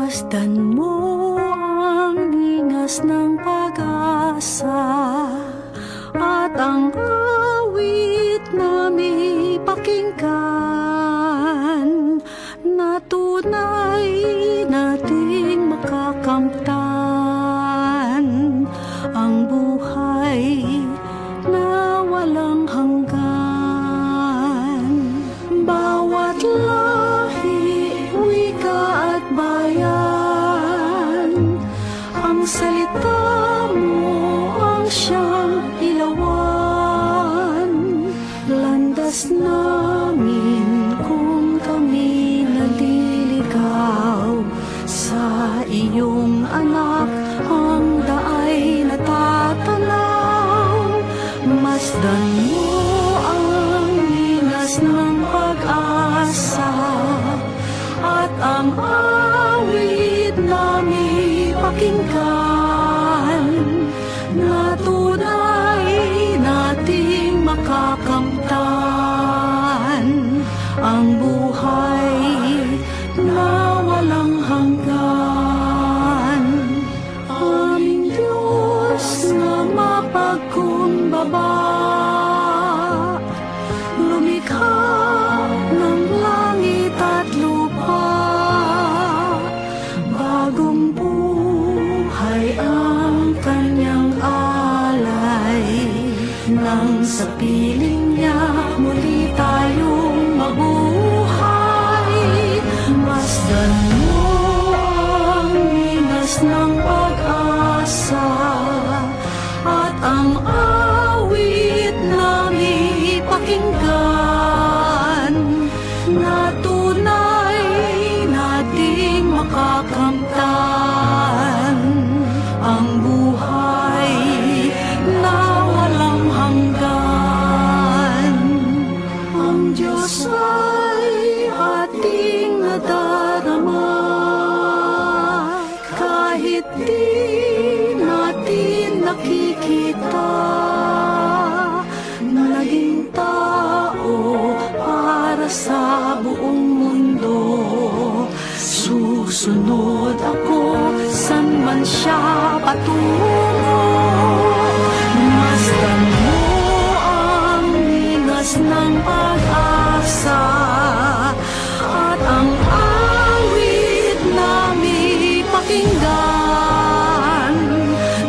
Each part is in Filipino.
Masdan mo ang lingas ng pag-asa at ang awit na may pakinggan na tunay nating makakamtan ang buhay na walang hanggan. Bawat lahi, wika at bayan, ang salita mo ang siyang ilawan. Landas namin kung kami naliligaw sa iyong anak, ang daay natatanaw. Masdan mo ang linas ng pag-asa at ang awit na may pakinggan na tunay nating makakamtan ang buhay na walang hanggan. Aming Diyos na mapagkumbaba, lumikha ng langit at lupa, bagong buhay ang kanyang alay. Nang sa piling niya muli tayong mabuhay. Masdan mo ang linas ng pag-asa at ang awit na may pakinggan na tunay nating makakamtan ang buhay na walang hanggan. Ang Diyos ay ating nadarama kahit di natin nakikita. Naging tao para sa buong mundo. Susunod ako san man siya patungo. Masdan mo ang linas ng pag-asa at ang awit na may pakinggan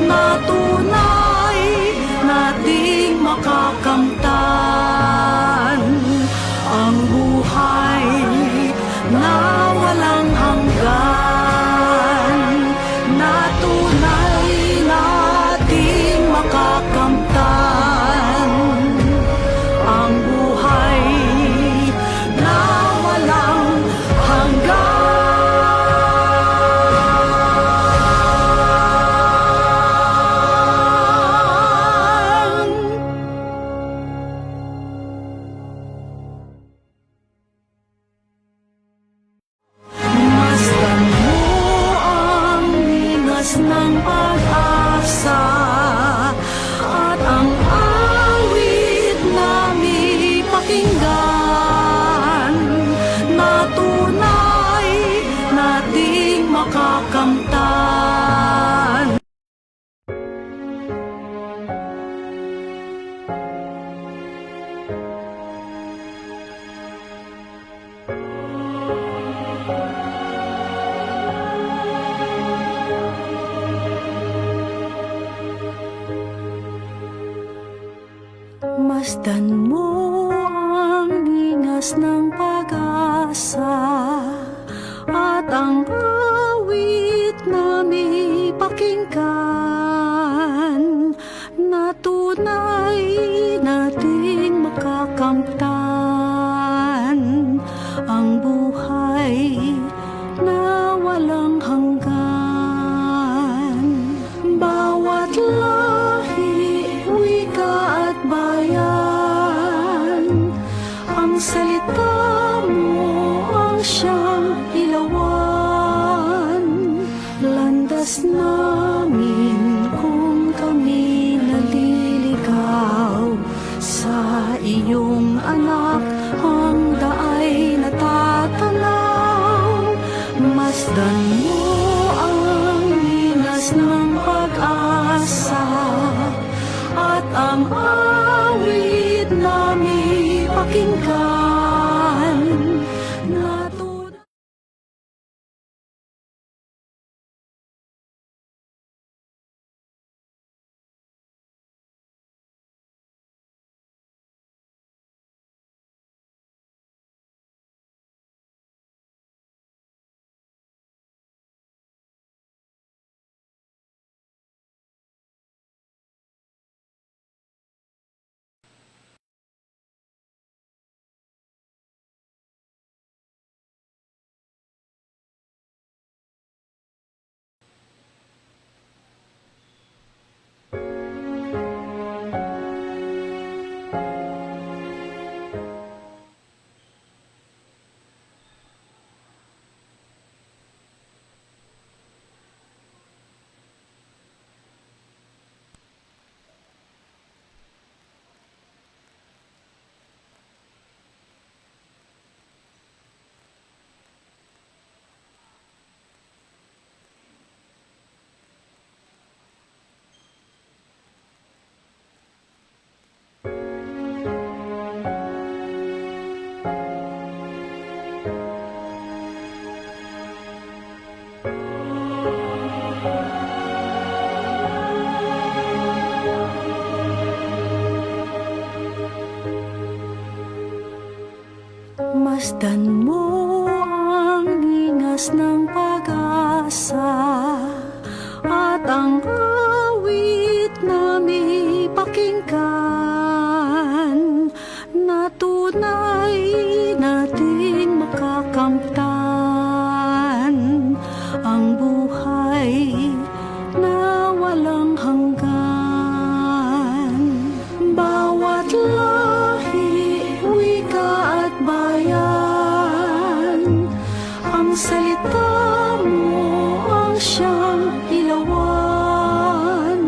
na tunay nating makakamtan ang buhay na walang hanggan, na tunay nating makakamtan ang buhay na walang hanggan. Masdan mo ang linas ng pag-asa at ang awit na may pakinggan na tunay nating makakamtan. Masdan mo ang lingas ng pag-asa at ang awit na may pakinggan na tunay nating makakamtan ang buhay na walang hanggan. Bawat lahi, wika at bayan, ang salita mo ang siyang ilawan. Landas namin kung kami naliligaw sa iyong anak, ang daay natatanaw. Masdan mo Masdan mo ang ingas ng pag-asa at ang awit na may pakinggan na tunay nating makakamtan ang buhay na walang hanggan. Bawat lahi, wika at bayan, ang salita mo ang siyang ilawan.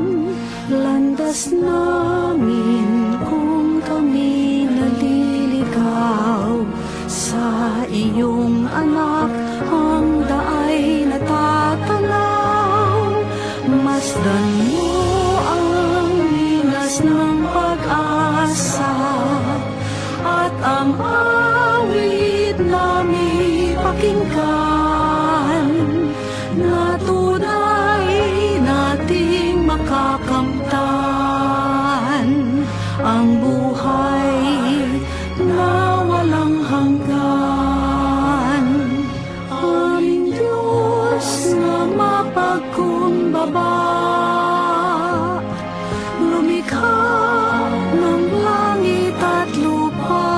Landas namin kung kami naliligaw sa iyong anak, ang daay natatanaw. Masdan mo ang linas ng pag-asa at ang awit na may pakinggan na tunay nating makakamtan ang buhay na walang hanggan. Aming Diyos na mapagkumbaba, lumikha ng langit at lupa.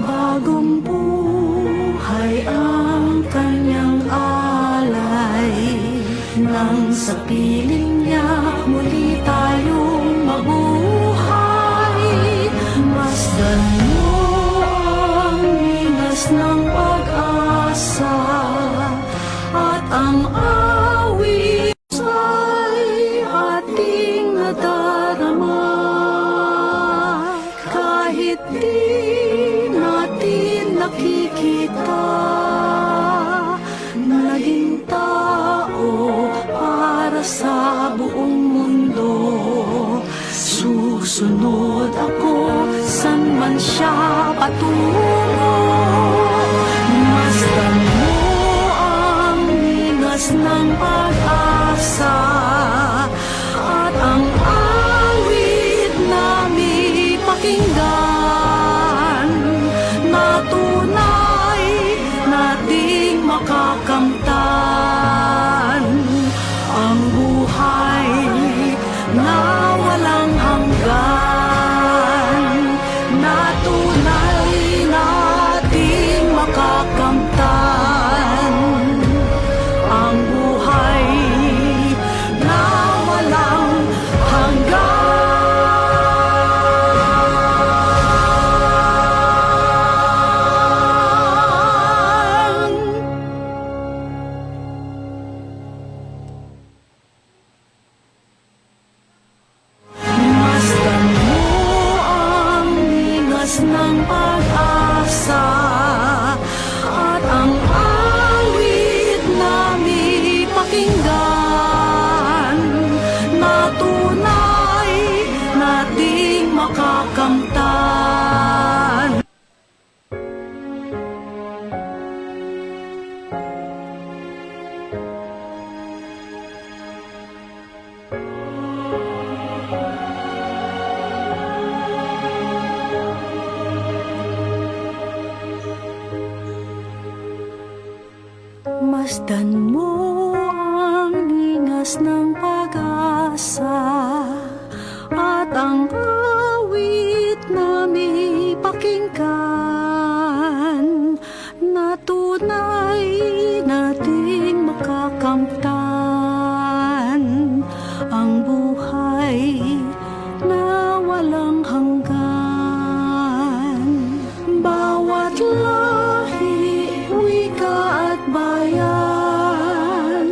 Bagong buhay ang kanyang alay, nang sa piling niya muli tayong mabuhay. Masdan mo ang linas ng pag-asa at ang awit ay ating nadarama. Kahit di natin nakikita, naging tao para sa buong mundo. Susunod ako san man siya patungo. Masdan mo ang linas ng pag-asa at ang awit na may pakinggan na tunay nating makakamtan ang buhay na walang hanggan, na tunay nating makakamtan ang buhay na walang hanggan. Masdan mo ang linas ng pag-asa at ang awit na may pakinggan na tunay nating makakamtan. Masdan mo ang ingas ng pag-asa at ang awit na may pakinggan na tunay nating makakamtan ang buhay na walang hanggan. Bawat lahi, wika at bayan,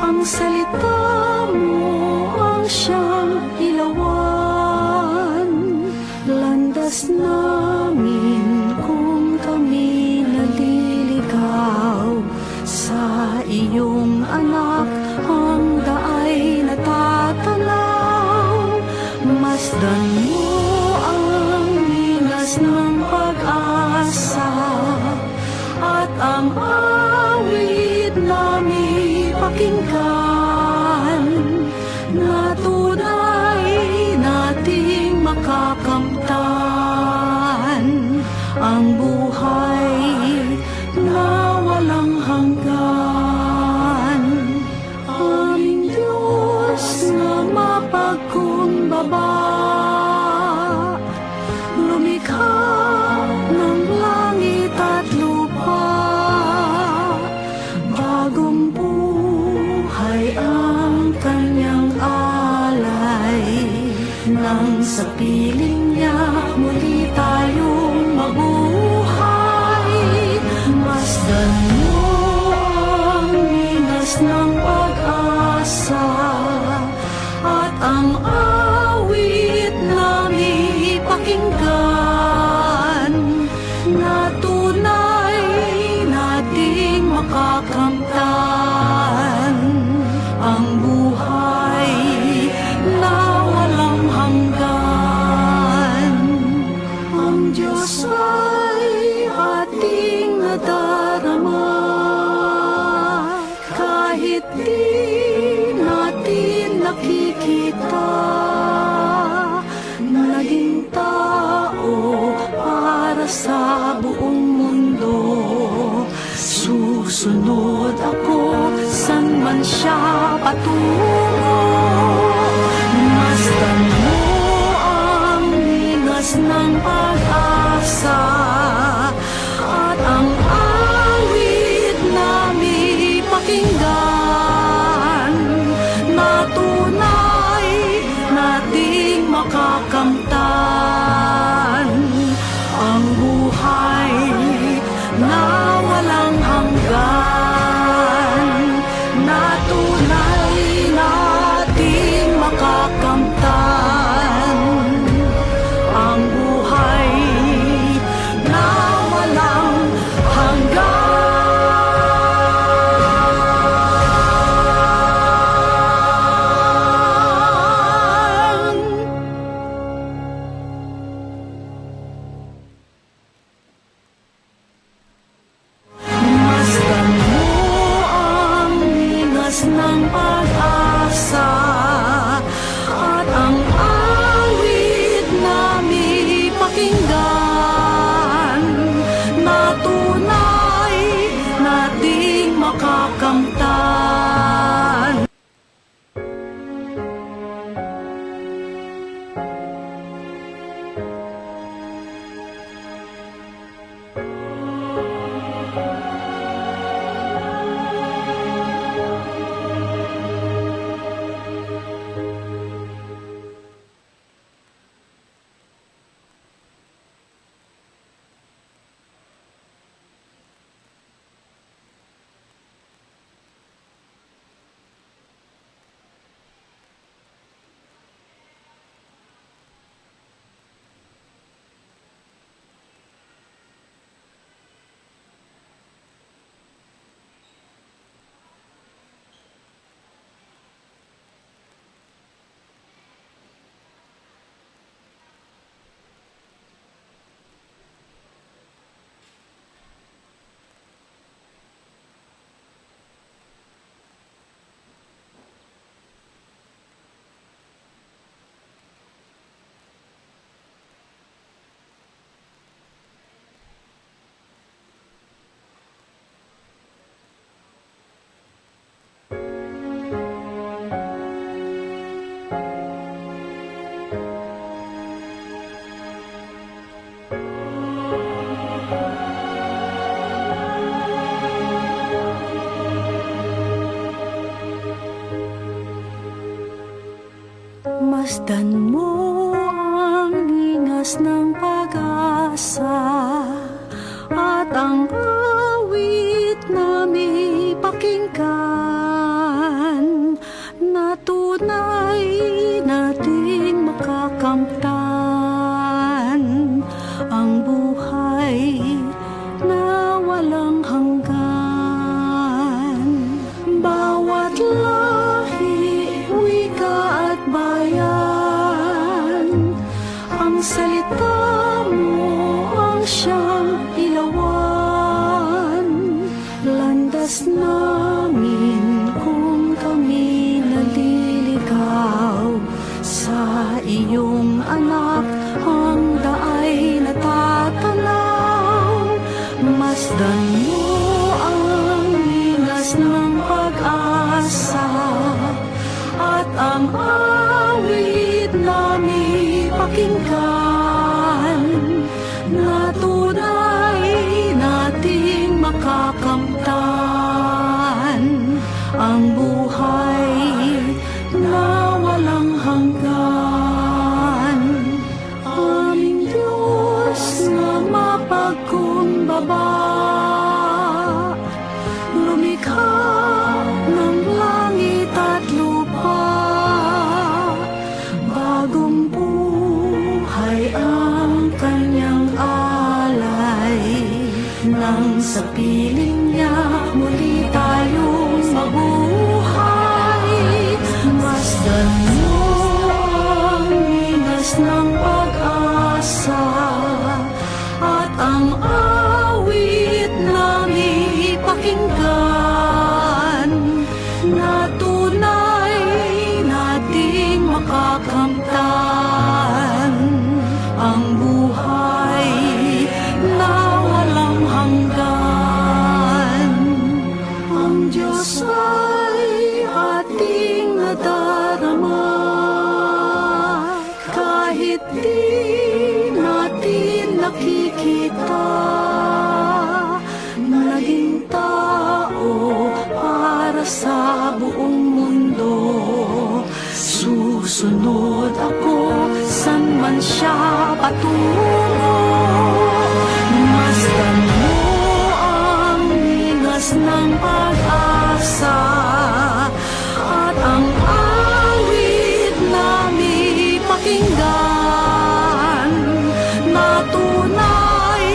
ang salita mo ang siyang ilawan. Landas namin kung kami naliligaw sa iyong anak, ang daay natatanaw. Masdan mo ang linas ng pag-asa at ang awit na may pakinggan na tunay nating makakamtan ang ang buhay na walang hanggan. Aming Diyos na mapagkumbaba, lumikha ng langit at lupa. Bagong buhay ang kanyang alay, nang sa piling niya muli tayong mabuhay. Masdan mo ang linas ng pag-asa at ang awit namin ipakinggan, na tunay nating makakamtan ang buhay na walang hanggan. Ang Diyos ay ating nadarama, kahit di natin nakikita. Naging tao para sa buong mundo, susunod ako san man siya patungo. Masdan mo ang linas ng pag-asa at ang awit namin pakinggan, na tunay nating makakamtan ang buhay na walang hanggan, na tunay nating makakamtan ang buhay na walang hanggan. Masdan mo ang linas ng pag-asa at ang awit namin pakinggan, na tunay nating makakamtan. Masdan mo ang linas ng pag-asa at ang awit namin pakinggan, na tunay nating makakamtan ang buhay na walang hanggan. Bawat lahi, wika at bayan, ang salita mo ang siyang ilawan. Landas namin kung kami naliligaw, sa iyong anak ang daay natatanaw. Masdan mo ang linas ng pag-asa at ang awit namin pakinggan na tunay nating makakamtan ang buhay na walang hanggan. Aming Diyos na mapagkumbaba, lumikha ng langit at lupa, bagong buhay ang kanyang alay, nang sa piling niya muli tayong mabuhay. Masdan mo ang linas ng pag-asa at ang awit namin pakinggan na tunay nating makakamtan ang buhay na walang hanggan. Ang Diyos ay ating nadarama kahit di natin nakikita. Naging tao para sa buong mundo. Susunod ako san man siya patungo. Masdan mo ang linas ng pag-asa at ang awit namin pakinggan na tunay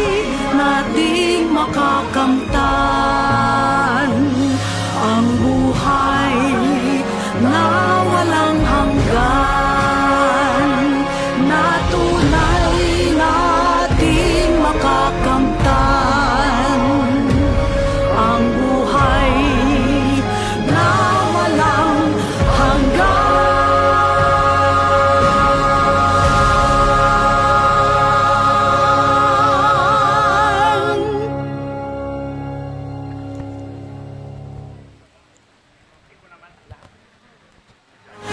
nating makakamtan ang buhay na walang hanggan, na tunay nating makakamtan ang buhay na walang hanggan.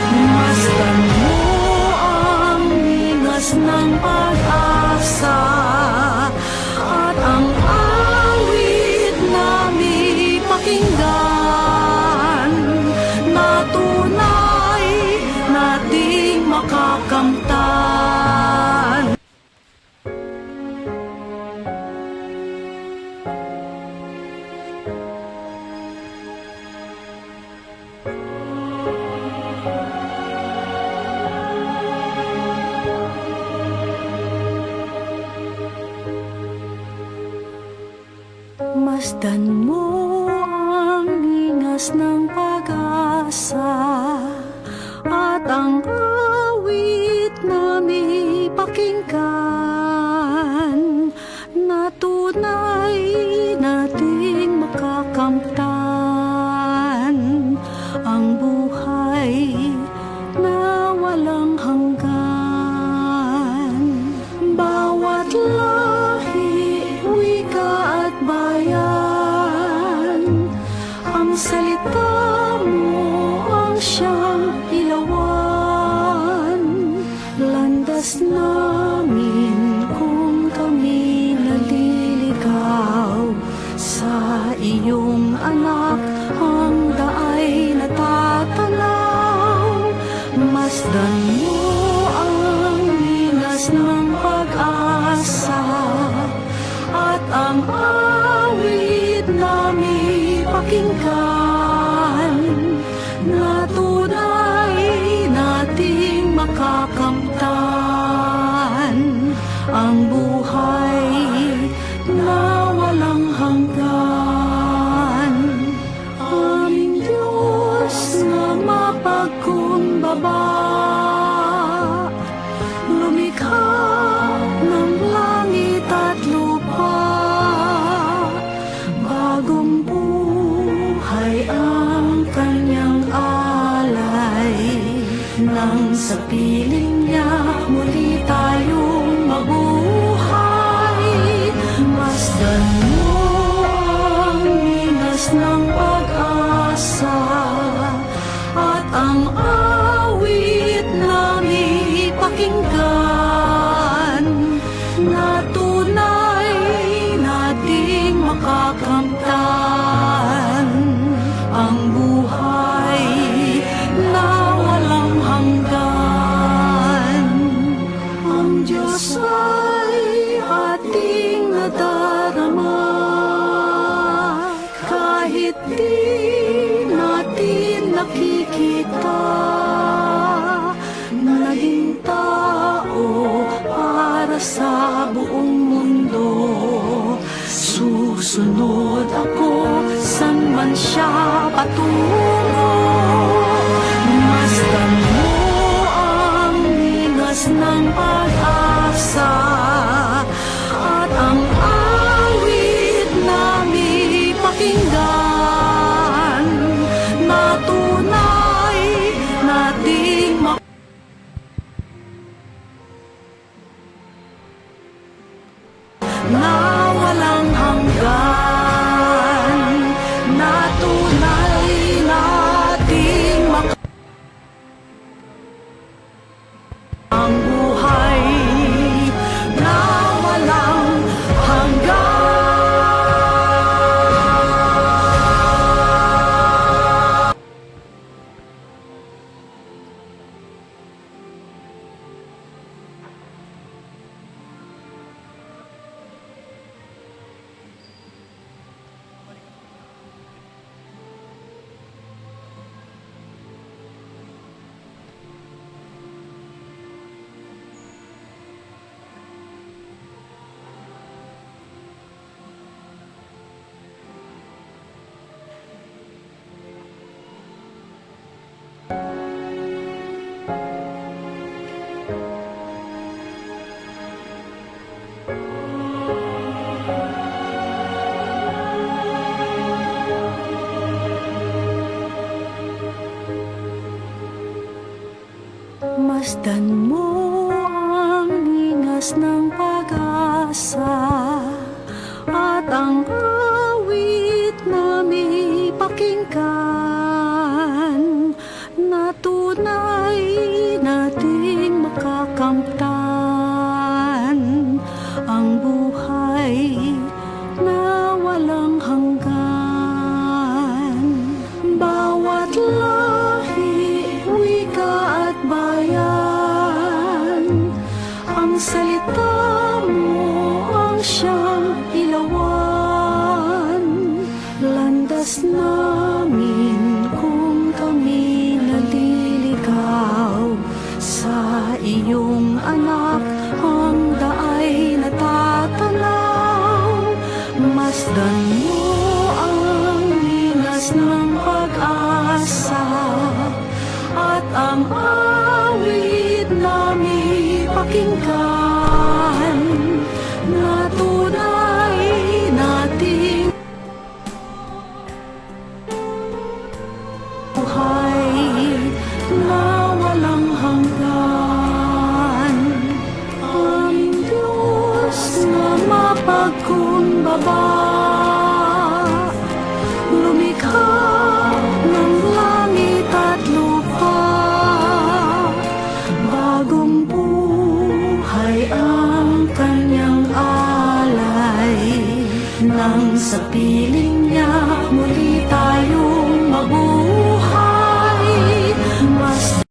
Masdan mo ang linas ng pag-asa at ang awit namin pakinggan na tunay nating makakamtan. Masdan mo ang linas ng pag-asa at ang awit namin pakinggan na tunay nating makakamtan ang buhay na walang hanggan. Bawat lahi, wika at bayan, ang salita mo ang siyang ilawan. Landas namin kung kami naliligaw sa iyong anak, ang daay natatanaw. Masdan mo ang linas ng pag-asa at ang awit namin pakinggan na tunay nating makakamtan ang buhay na walang hanggan. Aming Diyos na mapagkumbaba, lumikha ng langit at lupa, bagong buhay ang kanyang alay, nang sa piling niya muli tayong mabuhay. Masdan mo nadarama. Kahit di natin nakikita, naging tao para sa buong mundo. Susunod ako san man siya patungo. Masdan mo ang linas ng pag-asa at ang awit namin pakinggan na tunay nating na walang hanggan, na tunay nating ang buhay na walang hanggan. Masdan mo ang lingas ng pag-asa at ang awit namin pakinggan na tunay nating makakamtan ang buhay na walang hanggan. Bawat lahi, wika at bayan, ang salita mo ang siyang ilawan. Landas namin kung kami naliligaw sa iyong anak, ang daay natatanaw. Masdan mo ang linas ng pag-asa at ang awit namin pakinggan na tunay nating buhay na walang hanggan. Aming Diyos na mapagkumbaba, lumikha ng langit at lupa. Bagong buhay ang kanyang alay, nang sa piling niya muli tayong mabuhay. Mas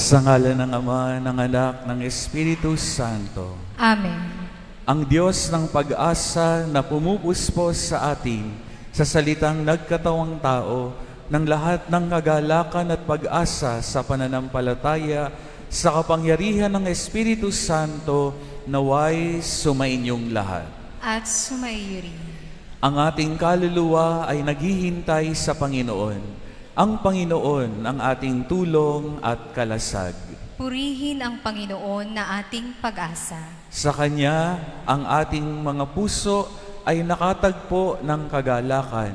Sa ngalan ng Ama, ng Anak, ng Espiritu Santo. Amen. Ang Diyos ng pag-asa na pumupuspos sa atin sa salitang nagkatawang tao ng lahat ng kagalakan at pag-asa sa pananampalataya sa kapangyarihan ng Espiritu Santo naway sumainyong lahat. At sumaiyo rin. Ang ating kaluluwa ay naghihintay sa Panginoon. Ang Panginoon ang ating tulong at kalasag. Purihin ang Panginoon na ating pag-asa. Sa Kanya, ang ating mga puso ay nakatagpo ng kagalakan.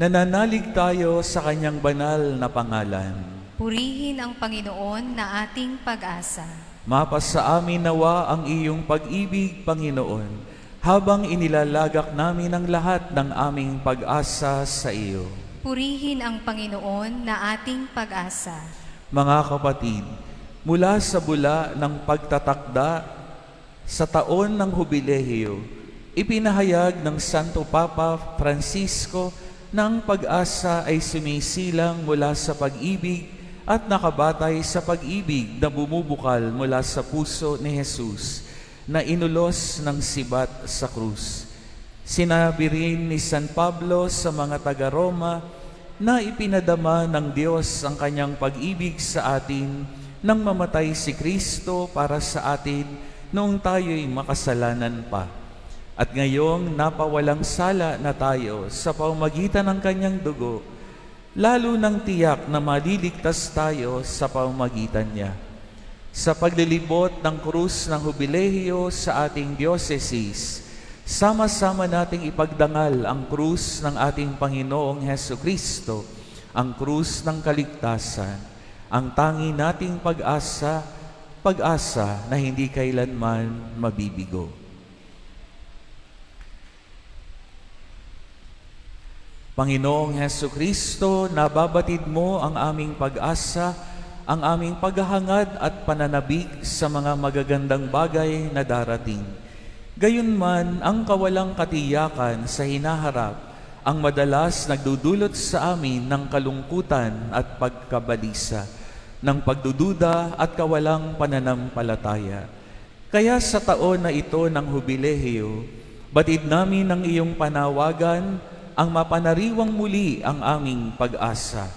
Nananalig tayo sa Kanyang banal na pangalan. Purihin ang Panginoon na ating pag-asa. Mapasa amin nawa ang iyong pag-ibig, Panginoon, habang inilalagak namin ang lahat ng aming pag-asa sa iyo. Purihin ang Panginoon na ating pag-asa. Mga kapatid, mula sa bula ng pagtatakda sa taon ng Hubileyo, ipinahayag ng Santo Papa Francisco na ang pag-asa ay sumisilang mula sa pag-ibig at nakabatay sa pag-ibig na bumubukal mula sa puso ni Jesus na inulos ng sibat sa krus. Sinabi rin ni San Pablo sa mga taga-Roma na ipinadama ng Diyos ang kanyang pag-ibig sa atin nang mamatay si Kristo para sa atin noong tayo'y makasalanan pa. At ngayong napawalang sala na tayo sa pamamagitan ng kanyang dugo, lalo nang tiyak na maliligtas tayo sa pamamagitan niya. Sa paglilibot ng krus ng Hubileyo sa ating diocese, sama-sama nating ipagdangal ang krus ng ating Panginoong Heso Kristo, ang krus ng kaligtasan, ang tangi nating pag-asa, pag-asa na hindi kailanman mabibigo. Panginoong Heso Kristo, nababatid mo ang aming pag-asa, ang aming paghahangad at pananabik sa mga magagandang bagay na darating. Gayunman, ang kawalang katiyakan sa hinaharap ang madalas nagdudulot sa amin ng kalungkutan at pagkabalisa, ng pagdududa at kawalang pananampalataya. Kaya sa taon na ito ng Hubileyo, batid namin ang iyong panawagan ang mapanariwang muli ang aming pag-asa.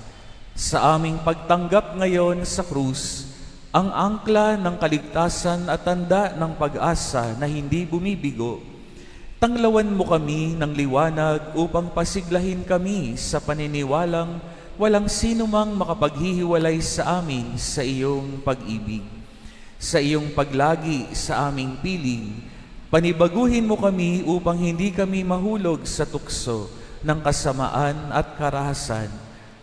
Sa aming pagtanggap ngayon sa krus, ang angkla ng kaligtasan at tanda ng pag-asa na hindi bumibigo, tanglawan mo kami ng liwanag upang pasiglahin kami sa paniniwalang walang sino mang makapaghihiwalay sa amin sa iyong pag-ibig. Sa iyong paglagi sa aming piling, panibaguhin mo kami upang hindi kami mahulog sa tukso ng kasamaan at karahasan.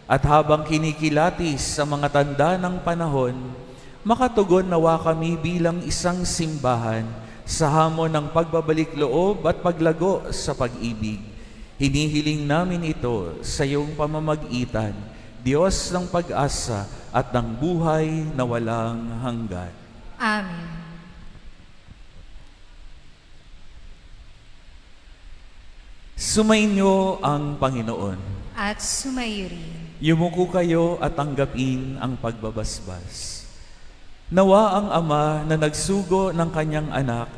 At habang kinikilatis sa mga tanda ng panahon, makatugon nawa kami bilang isang simbahan sa hamon ng pagbabalik loob at paglago sa pag-ibig. Hinihiling namin ito sa iyong pamamagitan, Diyos ng pag-asa at ng buhay na walang hanggan. Amen. Sumainyo ang Panginoon. At sumaiyo rin. Yumuko kayo at tanggapin ang pagbabasbas. Nawa ang Ama na nagsugo ng kanyang anak,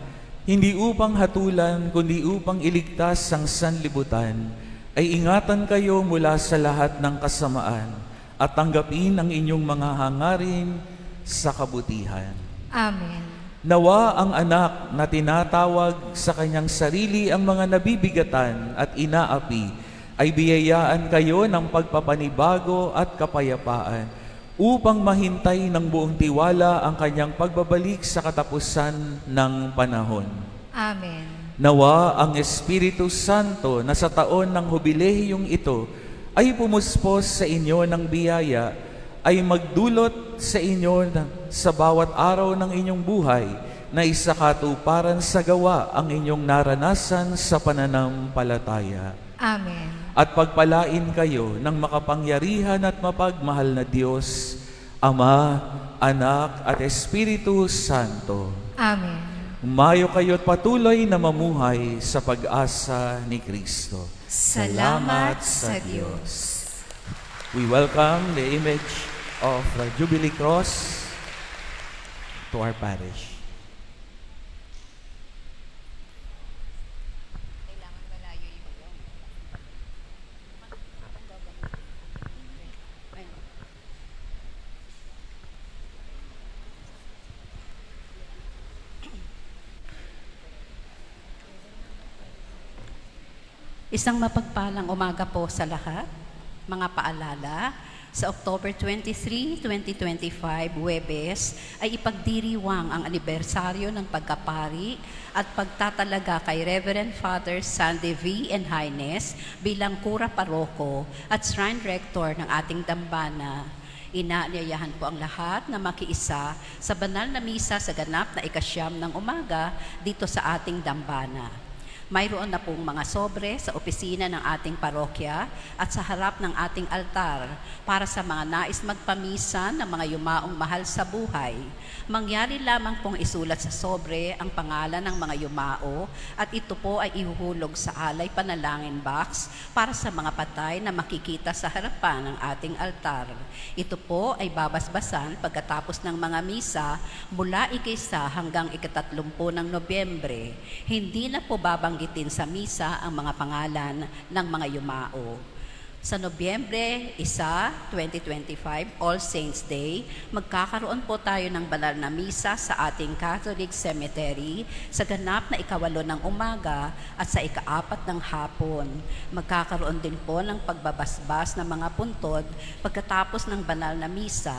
hindi upang hatulan, kundi upang iligtas ang sanlibutan, ay ingatan kayo mula sa lahat ng kasamaan at tanggapin ang inyong mga hangarin sa kabutihan. Amen. Nawa ang anak na tinatawag sa kanyang sarili ang mga nabibigatan at inaapi, ay biyayaan kayo ng pagpapanibago at kapayapaan upang mahintay ng buong tiwala ang kanyang pagbabalik sa katapusan ng panahon. Amen. Nawa ang Espiritu Santo na sa taon ng Hubilehiyong ito ay pumuspos sa inyo ng biyaya, ay magdulot sa inyo sa bawat araw ng inyong buhay na isa katuparan sa gawa ang inyong naranasan sa pananampalataya. Amen. At pagpalain kayo ng makapangyarihan at mapagmahal na Diyos, Ama, Anak at Espiritu Santo. Amen. Umayo kayo at patuloy na mamuhay sa pag-asa ni Kristo. Salamat sa Diyos. We welcome the image of the Jubilee Cross to our parish. Isang mapagpalang umaga po sa lahat. Mga paalala, sa October 23, 2025, Huwebes, ay ipagdiriwang ang anibersaryo ng pagkapari at pagtatalaga kay Reverend Father Sandy V. and Highness bilang Kura Paroko at Shrine Rector ng ating dambana. Inaanyayahan po ang lahat na makiisa sa banal na misa sa ganap na ikasyam ng umaga dito sa ating dambana. Mayroon na pong mga sobre sa opisina ng ating parokya at sa harap ng ating altar para sa mga nais magpamisa ng mga yumaong mahal sa buhay. Mangyari lamang pong isulat sa sobre ang pangalan ng mga yumao at ito po ay ihuhulog sa alay panalangin box para sa mga patay na makikita sa harapan ng ating altar. Ito po ay babasbasan pagkatapos ng mga misa mula ika-1 hanggang ika-30 ng Nobyembre. Hindi na po babanggitin sa misa ang mga pangalan ng mga yumao. Sa Nobyembre 1, 2025, All Saints Day, magkakaroon po tayo ng banal na misa sa ating Catholic Cemetery sa ganap na ika-8 ng umaga at sa ika-4 ng hapon. Magkakaroon din po ng pagbabasbas ng mga puntod pagkatapos ng banal na misa.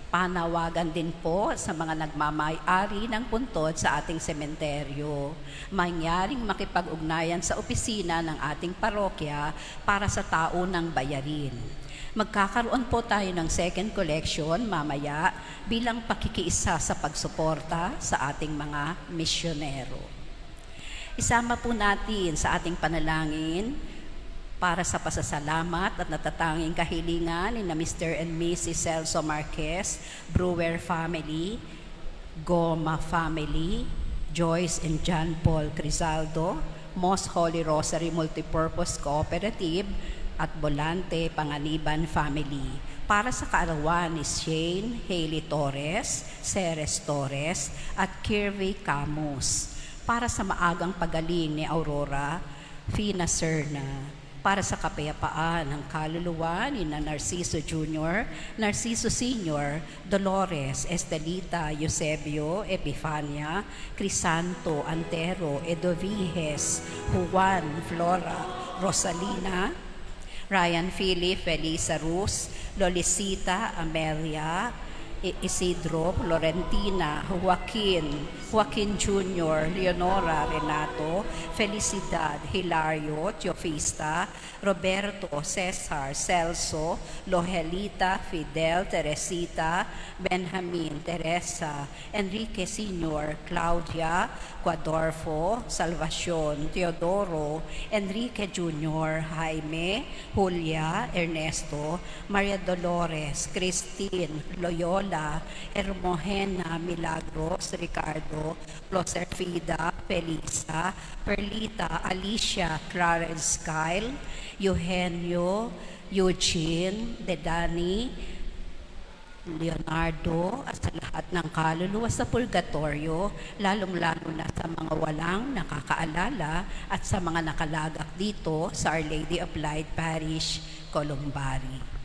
Panawagan din po sa mga nagmamay-ari ng puntod sa ating sementeryo. Mangyaring makipag-ugnayan sa opisina ng ating parokya para sa taunang bayarin. Magkakaroon po tayo ng second collection mamaya bilang pakikiisa sa pagsuporta sa ating mga misyonero. Isama po natin sa ating panalangin para sa pasasalamat at natatanging kahilingan ni na Mr. and Mrs. Celso Marquez, Brewer family, Goma family, Joyce and John Paul Crizaldo, Most Holy Rosary Multipurpose Cooperative, at Bolante Panganiban family. Para sa kaarawan ni Shane Haley Torres, Ceres Torres, at Kirby Camus. Para sa maagang pagaling ni Aurora Fina Serna. Para sa kapayapaan ng kaluluwa ni na Narciso Jr., Narciso Sr., Dolores, Estelita, Eusebio, Epifania, Crisanto, Antero, Edoviges, Juan, Flora, Rosalina, Ryan Philip, Felisa Ruz, Lolicita, Amelia, Isidro, Florentina, Joaquin Jr., Leonora, Renato, Felicidad, Hilario, Teofista, Roberto, Cesar, Celso, Lohelita, Fidel, Teresita, Benjamin, Teresa, Enrique Sr., Claudia, Guadorfo, Salvacion, Teodoro, Enrique Jr., Jaime, Julia, Ernesto, Maria Dolores, Christine, Loyola, Hermogena, Milagros, Ricardo, Floserfida, Felisa, Perlita, Alicia, Clarence Kyle, Eugenio, Eugene, Dedani, Leonardo, at sa lahat ng kaluluwa sa purgatorio, lalong-lalo na sa mga walang nakakaalala at sa mga nakalagak dito sa Our Lady of Light Parish, Columbari.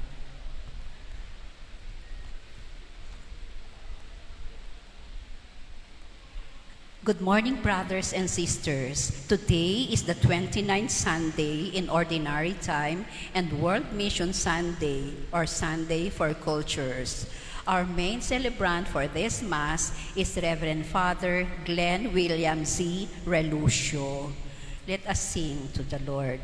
Good morning, brothers and sisters. Today is the 29th Sunday in Ordinary Time and World Mission Sunday, or Sunday for Cultures. Our main celebrant for this Mass is Reverend Father Glenn William Z. Relucio. Let us sing to the Lord.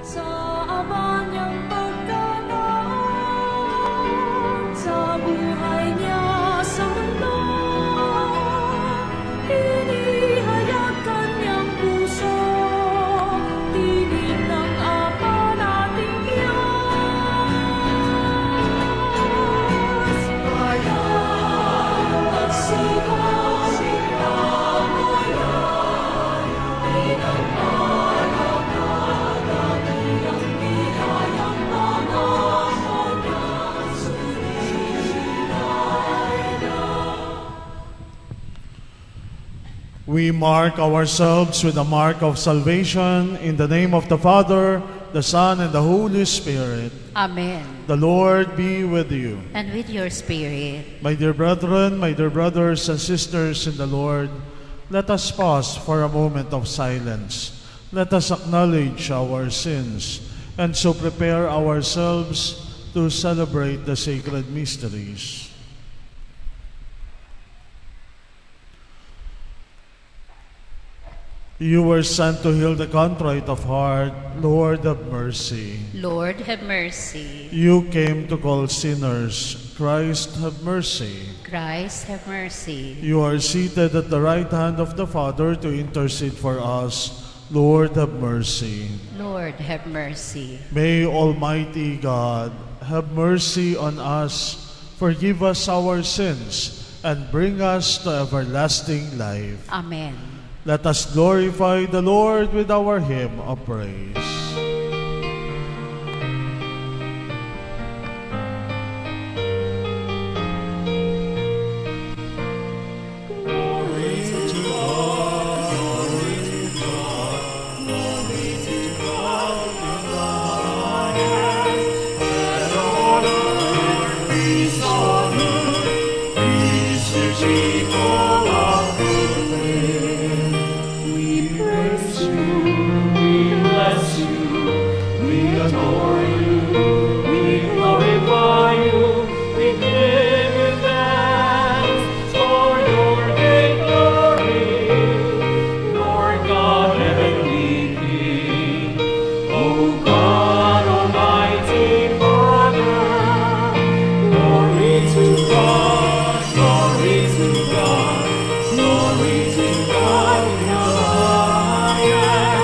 Sa ama niyang pagkalaan, sa buhay niya sa mundo, inihayag kanyang puso, tinig ng Ama nating Diyos. Bayan at sigaw, bayan, pinagpala ka, dakilang biyayang pangako niya, sumisilay na. We mark ourselves with the mark of salvation in the name of the Father, the Son, and the Holy Spirit. Amen. The Lord be with you. And with your spirit. My dear brethren, my dear brothers and sisters in the Lord, let us pause for a moment of silence. Let us acknowledge our sins and so prepare ourselves to celebrate the sacred mysteries. You were sent to heal the contrite of heart. Lord, have mercy. Lord, have mercy. You came to call sinners. Christ, have mercy. Christ, have mercy. You are seated at the right hand of the Father to intercede for us. Lord, have mercy. Lord, have mercy. May Almighty God have mercy on us, forgive us our sins, and bring us to everlasting life. Amen. Let us glorify the Lord with our hymn of praise. Glory to God in the highest.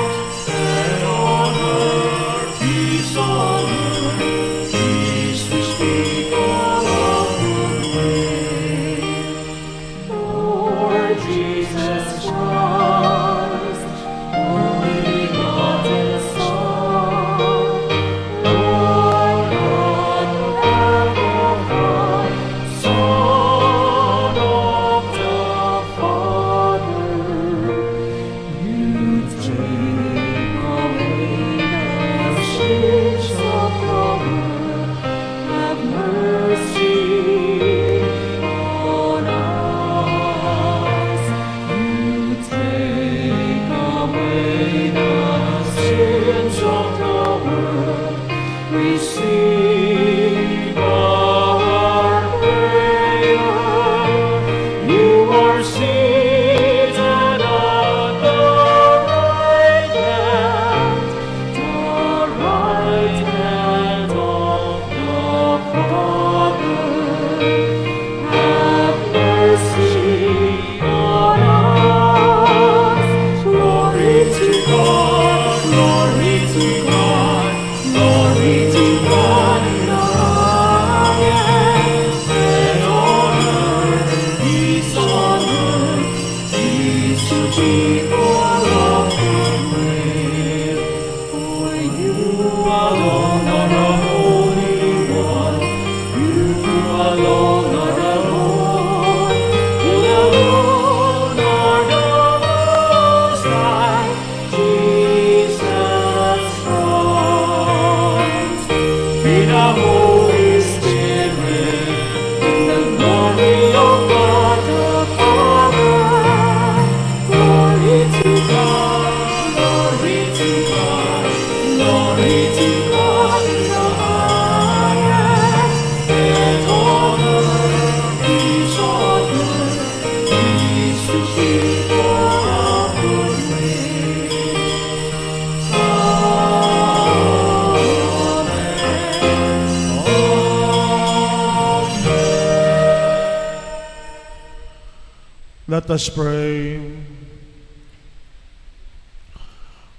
Let us pray.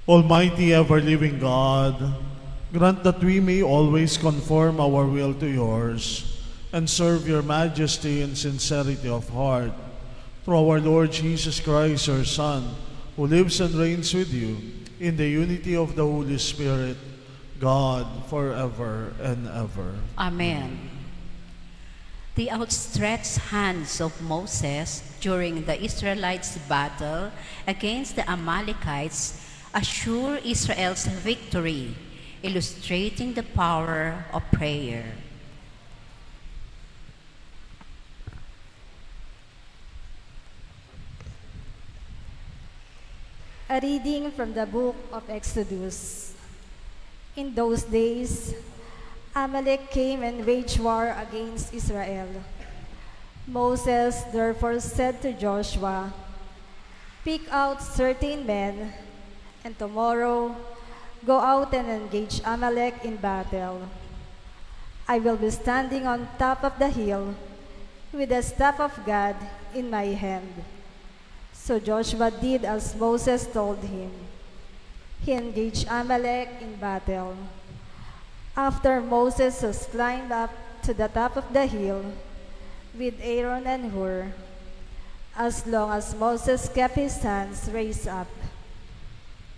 Almighty ever-living God, grant that we may always conform our will to yours and serve your majesty in sincerity of heart. Through our Lord Jesus Christ, your Son, who lives and reigns with you in the unity of the Holy Spirit, God, forever and ever. Amen. The outstretched hands of Moses during the Israelites' battle against the Amalekites assure Israel's victory, illustrating the power of prayer. A reading from the book of Exodus. In those days, Amalek came and waged war against Israel. Moses therefore said to Joshua, "Pick out certain men, and tomorrow go out and engage Amalek in battle. I will be standing on top of the hill with the staff of God in my hand." So Joshua did as Moses told him. He engaged Amalek in battle. After Moses has climbed up to the top of the hill with Aaron and Hur, as long as Moses kept his hands raised up,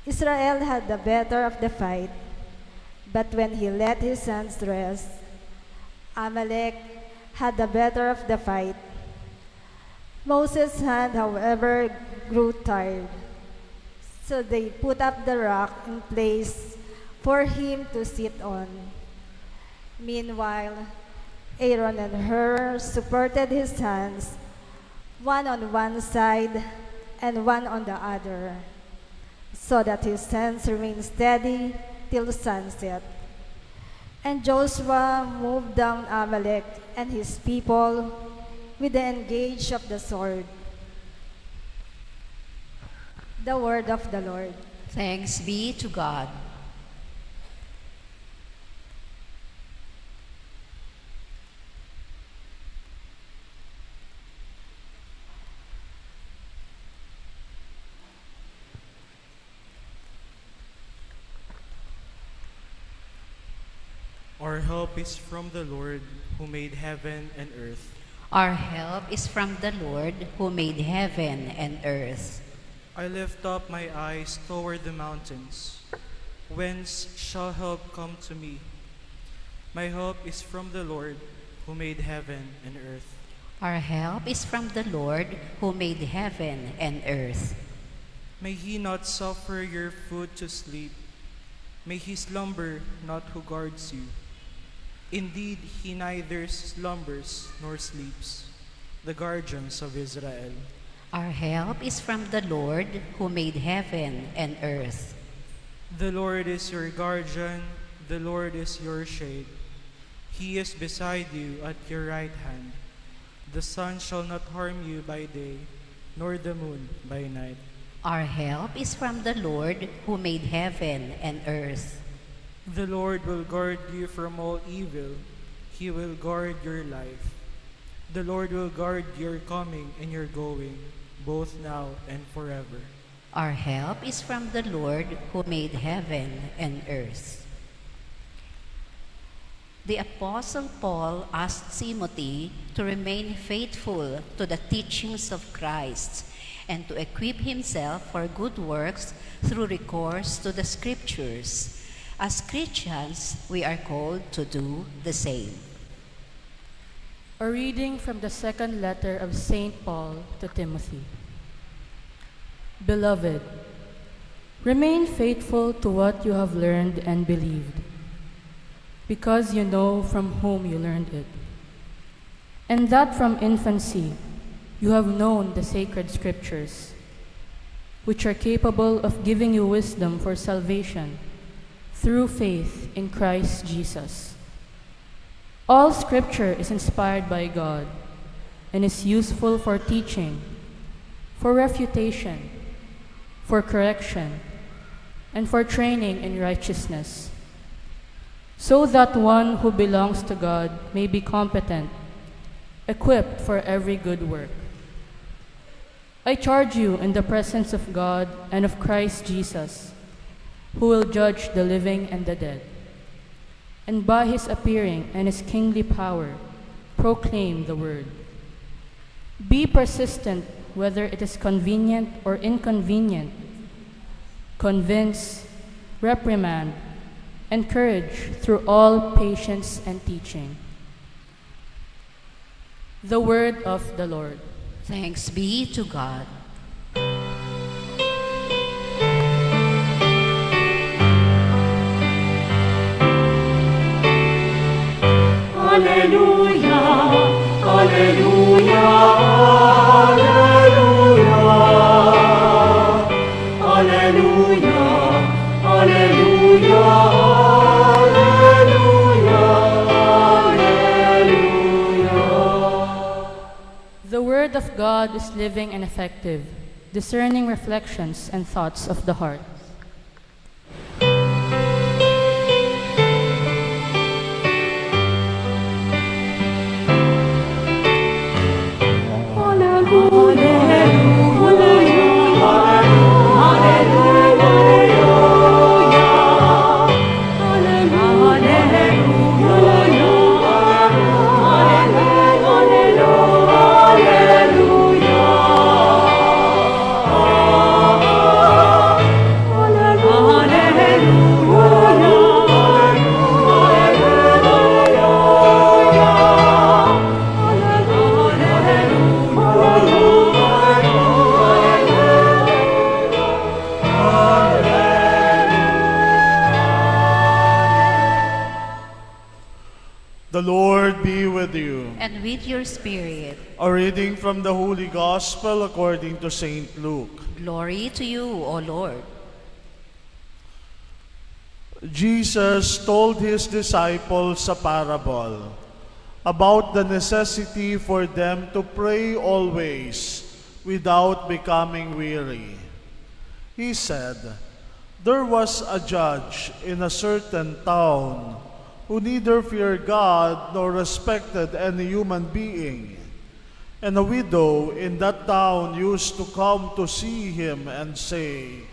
Israel had the better of the fight. But when he let his hands rest, Amalek had the better of the fight. Moses' hand, however, grew tired, so they put up the rock in place for him to sit on. Meanwhile, Aaron and Hur supported his hands, one on one side and one on the other, so that his hands remained steady till sunset. And Joshua moved down Amalek and his people with the engage of the sword. The word of the Lord. Thanks be to God. Our help is from the Lord who made heaven and earth. Our help is from the Lord who made heaven and earth. I lift up my eyes toward the mountains. Whence shall help come to me? My help is from the Lord who made heaven and earth. Our help is from the Lord who made heaven and earth. May he not suffer your foot to sleep. May he slumber not who guards you. Indeed, he neither slumbers nor sleeps, the guardians of Israel. Our help is from the Lord who made heaven and earth. The Lord is your guardian, the Lord is your shade. He is beside you at your right hand. The sun shall not harm you by day, nor the moon by night. Our help is from the Lord who made heaven and earth. The Lord will guard you from all evil. He will guard your life. The Lord will guard your coming and your going, both now and forever. Our help is from the Lord who made heaven and earth. The Apostle Paul asked Timothy to remain faithful to the teachings of Christ and to equip himself for good works through recourse to the Scriptures. As Christians, we are called to do the same. A reading from the second letter of St. Paul to Timothy. Beloved, remain faithful to what you have learned and believed, because you know from whom you learned it, and that from infancy you have known the sacred Scriptures, which are capable of giving you wisdom for salvation through faith in Christ Jesus. All Scripture is inspired by God and is useful for teaching, for refutation, for correction, and for training in righteousness, so that one who belongs to God may be competent, equipped for every good work. Our help is from the Lord who made heaven and earth. Our help is from the Lord who made heaven and earth. Our help is from the Lord who made heaven and earth. Our help is from the Lord who made heaven and earth. I charge you in the presence of God and of Christ Jesus, who will judge the living and the dead. And by his appearing and his kingly power, proclaim the word. Be persistent whether it is convenient or inconvenient. Convince, reprimand, encourage through all patience and teaching. The word of the Lord. Thanks be to God. The word of God is living and effective, discerning reflections and thoughts of the heart. The Lord be with you. And with your spirit. A reading from the Holy Gospel according to St. Luke. Glory to you, O Lord. Jesus told his disciples a parable about the necessity for them to pray always without becoming weary. He said, "There was a judge in a certain town who neither feared God nor respected any human being. And a widow in that town used to come to see him and say,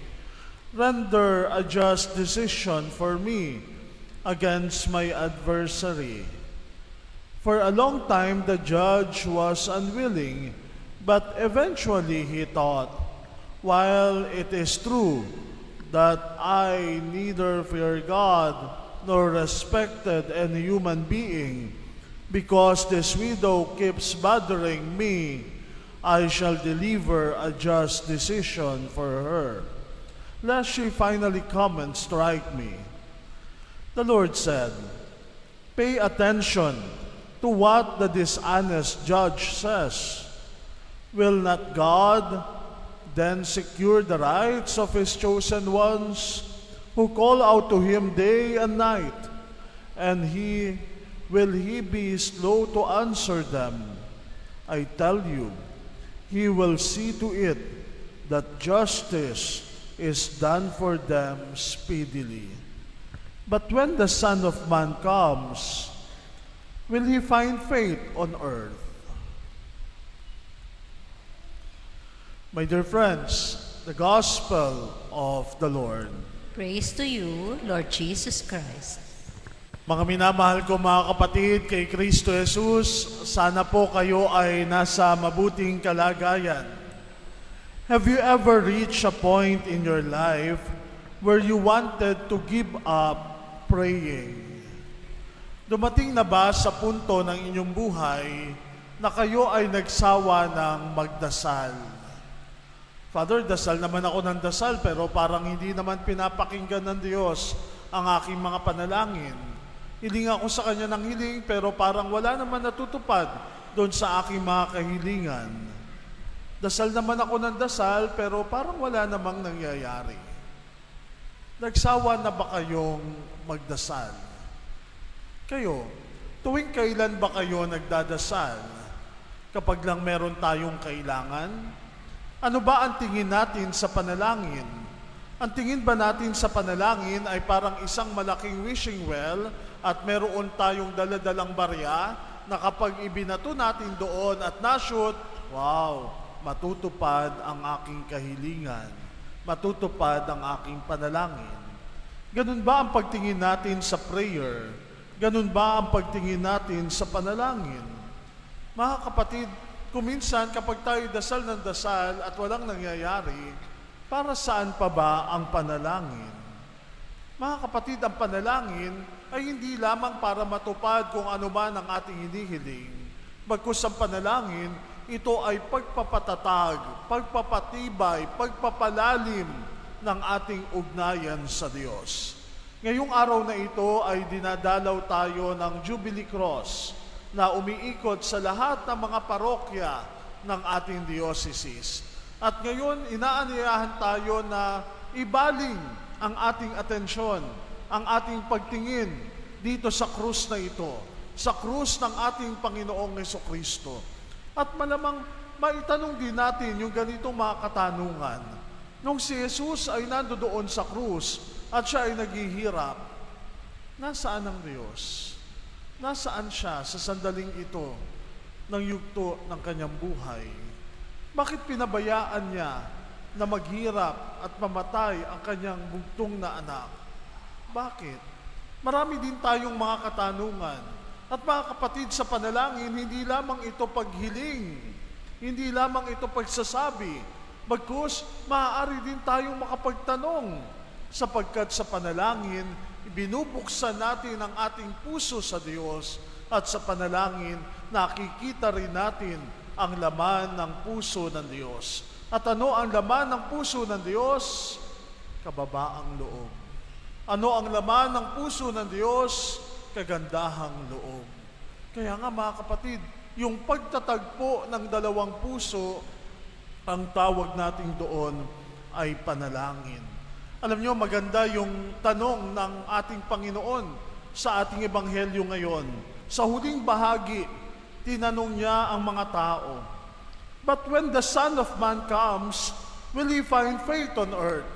'Render a just decision for me against my adversary.' For a long time the judge was unwilling, but eventually he thought, 'While it is true that I neither fear God nor respected any human being, because this widow keeps bothering me, I shall deliver a just decision for her, lest she finally come and strike me.' The Lord said, 'Pay attention to what the dishonest judge says. Will not God then secure the rights of his chosen ones, who call out to him day and night? And will he be slow to answer them? I tell you, he will see to it that justice is done for them speedily. But when the Son of Man comes, will he find faith on earth?'" My dear friends, the Gospel of the Lord. Praise to you, Lord Jesus Christ. Mga minamahal ko mga kapatid, kay Kristo Jesus, sana po kayo ay nasa mabuting kalagayan. Have you ever reached a point in your life where you wanted to give up praying? Dumating na ba sa punto ng inyong buhay na kayo ay nagsawa ng magdasal? Father, dasal naman ako ng dasal pero parang hindi naman pinapakinggan ng Diyos ang aking mga panalangin. Hiling ako sa Kanya ng hiling pero parang wala naman natutupad doon sa aking mga kahilingan. Dasal naman ako ng dasal pero parang wala namang nangyayari. Nagsawa na ba kayong magdasal? Kayo, tuwing kailan ba kayo nagdadasal? Kapag lang meron tayong kailangan? Ano ba ang tingin natin sa panalangin? Ang tingin ba natin sa panalangin ay parang isang malaking wishing well at meron tayong daladalang barya na kapag ibinato natin doon at na-shoot, wow, matutupad ang aking kahilingan, matutupad ang aking panalangin. Ganun ba ang pagtingin natin sa prayer? Ganun ba ang pagtingin natin sa panalangin? Mga kapatid, kuminsan kapag tayo dasal ng dasal at walang nangyayari, para saan pa ba ang panalangin? Mga kapatid, ang panalangin ay hindi lamang para matupad kung ano man ang ating hinihiling. Bagkus ang panalangin, ito ay pagpapatatag, pagpapatibay, pagpapalalim ng ating ugnayan sa Diyos. Ngayong araw na ito ay dinadalaw tayo ng Jubilee Cross na umiikot sa lahat ng mga parokya ng ating diocese. At ngayon, inaanyayahan tayo na ibaling ang ating atensyon, ang ating pagtingin dito sa krus na ito, sa krus ng ating Panginoong Jesucristo. At malamang maitanong din natin yung ganitong mga katanungan. Nung si Jesus ay nandoon sa krus at siya ay naghihirap, nasaan ang Diyos? Nasaan siya sa sandaling ito ng yugto ng kanyang buhay? Bakit pinabayaan niya na maghirap at mamatay ang kanyang bugtong na anak? Bakit? Marami din tayong mga katanungan. At mga kapatid, sa panalangin, hindi lamang ito paghiling, hindi lamang ito pagsasabi, bagkus maaari din tayong makapagtanong, sapagkat sa panalangin, binubuksan natin ang ating puso sa Diyos, at sa panalangin, nakikita rin natin ang laman ng puso ng Diyos. At ano ang laman ng puso ng Diyos? Kababaang loob. Ano ang laman ng puso ng Diyos? Kagandahang loob. Kaya nga mga kapatid, yung pagtatagpo ng dalawang puso, ang tawag natin doon ay panalangin. Alam nyo, maganda yung tanong ng ating Panginoon sa ating ebanghelyo ngayon. Sa huling bahagi, tinanong niya ang mga tao, "But when the Son of Man comes, will He find faith on earth?"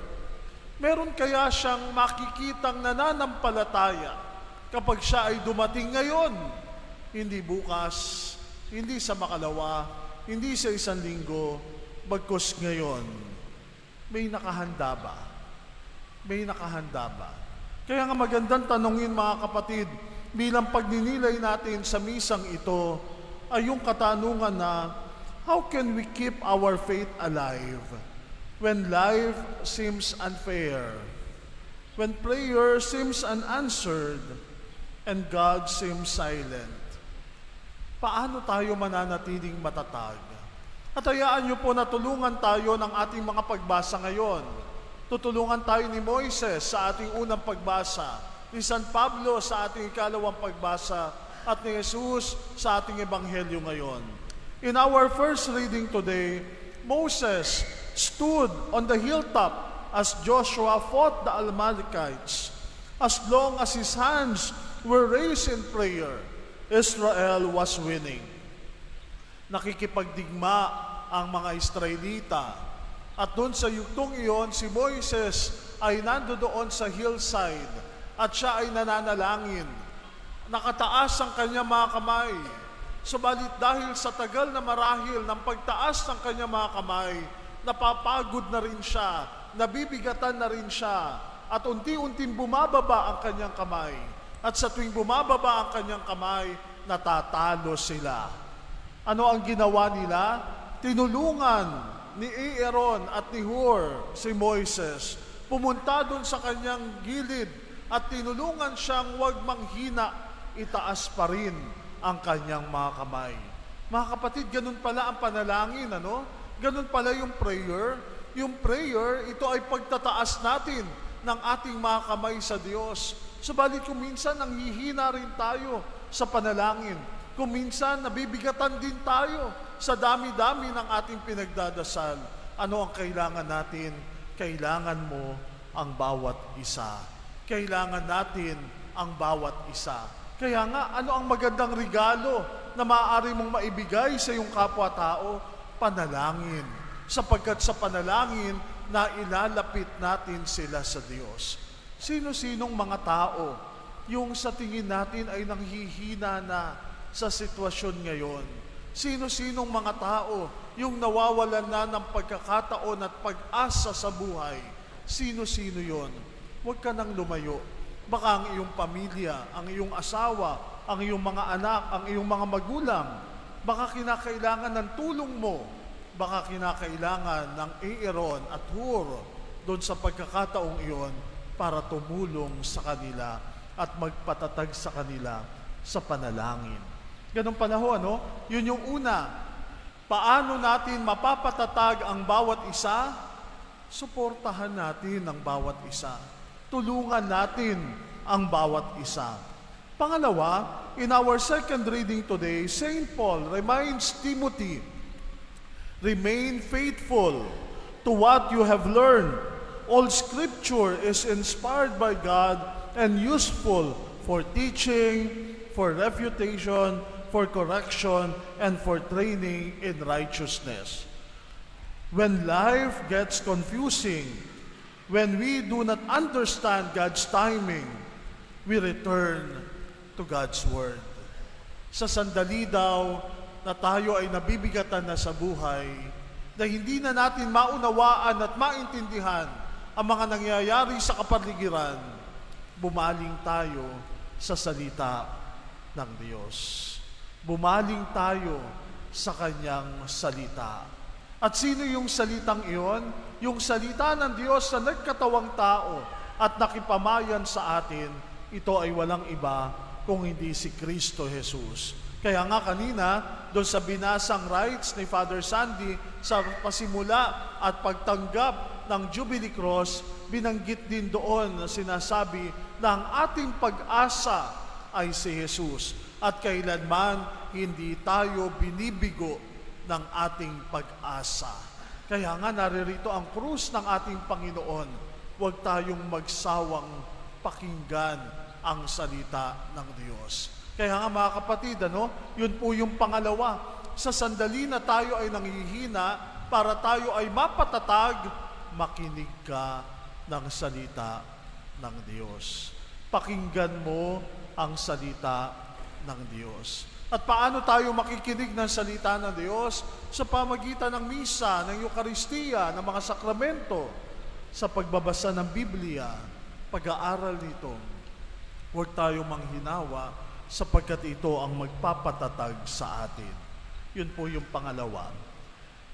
Meron kaya siyang makikitang nananampalataya kapag siya ay dumating ngayon, hindi bukas, hindi sa makalawa, hindi sa isang linggo, bagkus ngayon? May nakahanda ba? May nakahanda ba? Kaya nga magandang tanungin mga kapatid, bilang pagninilay natin sa misang ito, ay yung katanungan na, how can we keep our faith alive when life seems unfair, when prayer seems unanswered, and God seems silent? Paano tayo mananatiling matatag? At hayaan niyo po na tulungan tayo ng ating mga pagbasa ngayon. Tutulungan tayo ni Moises sa ating unang pagbasa, ni San Pablo sa ating ikalawang pagbasa, at ni Jesus sa ating ebanghelyo ngayon. In our first reading today, Moses stood on the hilltop as Joshua fought the Amalekites. As long as his hands were raised in prayer, Israel was winning. Nakikipagdigma ang mga Israelita. At doon sa yugtong iyon, si Moises ay nandoon sa hillside at siya ay nananalangin. Nakataas ang kanyang mga kamay. Subalit dahil sa tagal na marahil ng pagtaas ng kanyang mga kamay, napapagod na rin siya, nabibigatan na rin siya, at unti-unting bumababa ang kanyang kamay. At sa tuwing bumababa ang kanyang kamay, natatalo sila. Ano ang ginawa nila? Tinulungan ni Aaron at ni Hur si Moises. Pumunta doon sa kanyang gilid at tinulungan siyang huwag manghina, itaas pa rin ang kanyang mga kamay. Mga kapatid, ganun pala ang panalangin, ano? Ganun pala yung prayer. Yung prayer, ito ay pagtataas natin ng ating mga kamay sa Diyos. Subalit kung minsan nanghihina rin tayo sa panalangin. Kung minsan nabibigatan din tayo sa dami-dami ng ating pinagdadasal. Ano ang kailangan natin? Kailangan mo ang bawat isa. Kailangan natin ang bawat isa. Kaya nga, ano ang magandang regalo na maaari mong maibigay sa iyong kapwa-tao? Panalangin. Sapagkat sa panalangin, na ilalapit natin sila sa Diyos. Sino-sinong mga tao yung sa tingin natin ay nanghihina na sa sitwasyon ngayon? Sino-sinong mga tao yung nawawalan na ng pagkakataon at pag-asa sa buhay? Sino-sino yon? Huwag ka nang lumayo. Baka ang iyong pamilya, ang iyong asawa, ang iyong mga anak, ang iyong mga magulang, baka kinakailangan ng tulong mo. Baka kinakailangan ng Aaron at Hur doon sa pagkakataong iyon para tumulong sa kanila at magpatatag sa kanila sa panalangin. Ganong panahon, no? Yun yung una. Paano natin mapapatatag ang bawat isa? Suportahan natin ang bawat isa. Tulungan natin ang bawat isa. Pangalawa, in our second reading today, St. Paul reminds Timothy, remain faithful to what you have learned. All Scripture is inspired by God and useful for teaching, for refutation, for correction, and for training in righteousness. When life gets confusing, when we do not understand God's timing, we return to God's Word. Sa sandali daw na tayo ay nabibigatan na sa buhay, na hindi na natin maunawaan at maintindihan ang mga nangyayari sa kapaligiran, bumaling tayo sa salita ng Diyos. Bumaling tayo sa Kanyang salita. At sino yung salitang iyon? Yung salita ng Diyos na nagkatawang tao at nakipamayan sa atin, ito ay walang iba kung hindi si Kristo Jesus. Kaya nga kanina, doon sa binasang rites ni Father Sandy, sa pasimula at pagtanggap ng Jubilee Cross, binanggit din doon na sinasabi na ang ating pag-asa ay si Jesus. At kailanman hindi tayo binibigo ng ating pag-asa. Kaya nga naririto ang krus ng ating Panginoon. Huwag tayong magsawang pakinggan ang salita ng Diyos. Kaya nga mga kapatid, yun po yung pangalawa. Sa sandali na tayo ay nanghihina, para tayo ay mapatatag, makinig ka ng salita ng Diyos. Pakinggan mo ang salita ng Diyos. At paano tayo makikinig ng salita ng Diyos? Sa pamagitan ng misa, ng Eukaristiya, ng mga sakramento, sa pagbabasa ng Biblia, pag-aaral nito. Huwag tayo manghinawa sapagkat ito ang magpapatatag sa atin. Yun po yung pangalawa.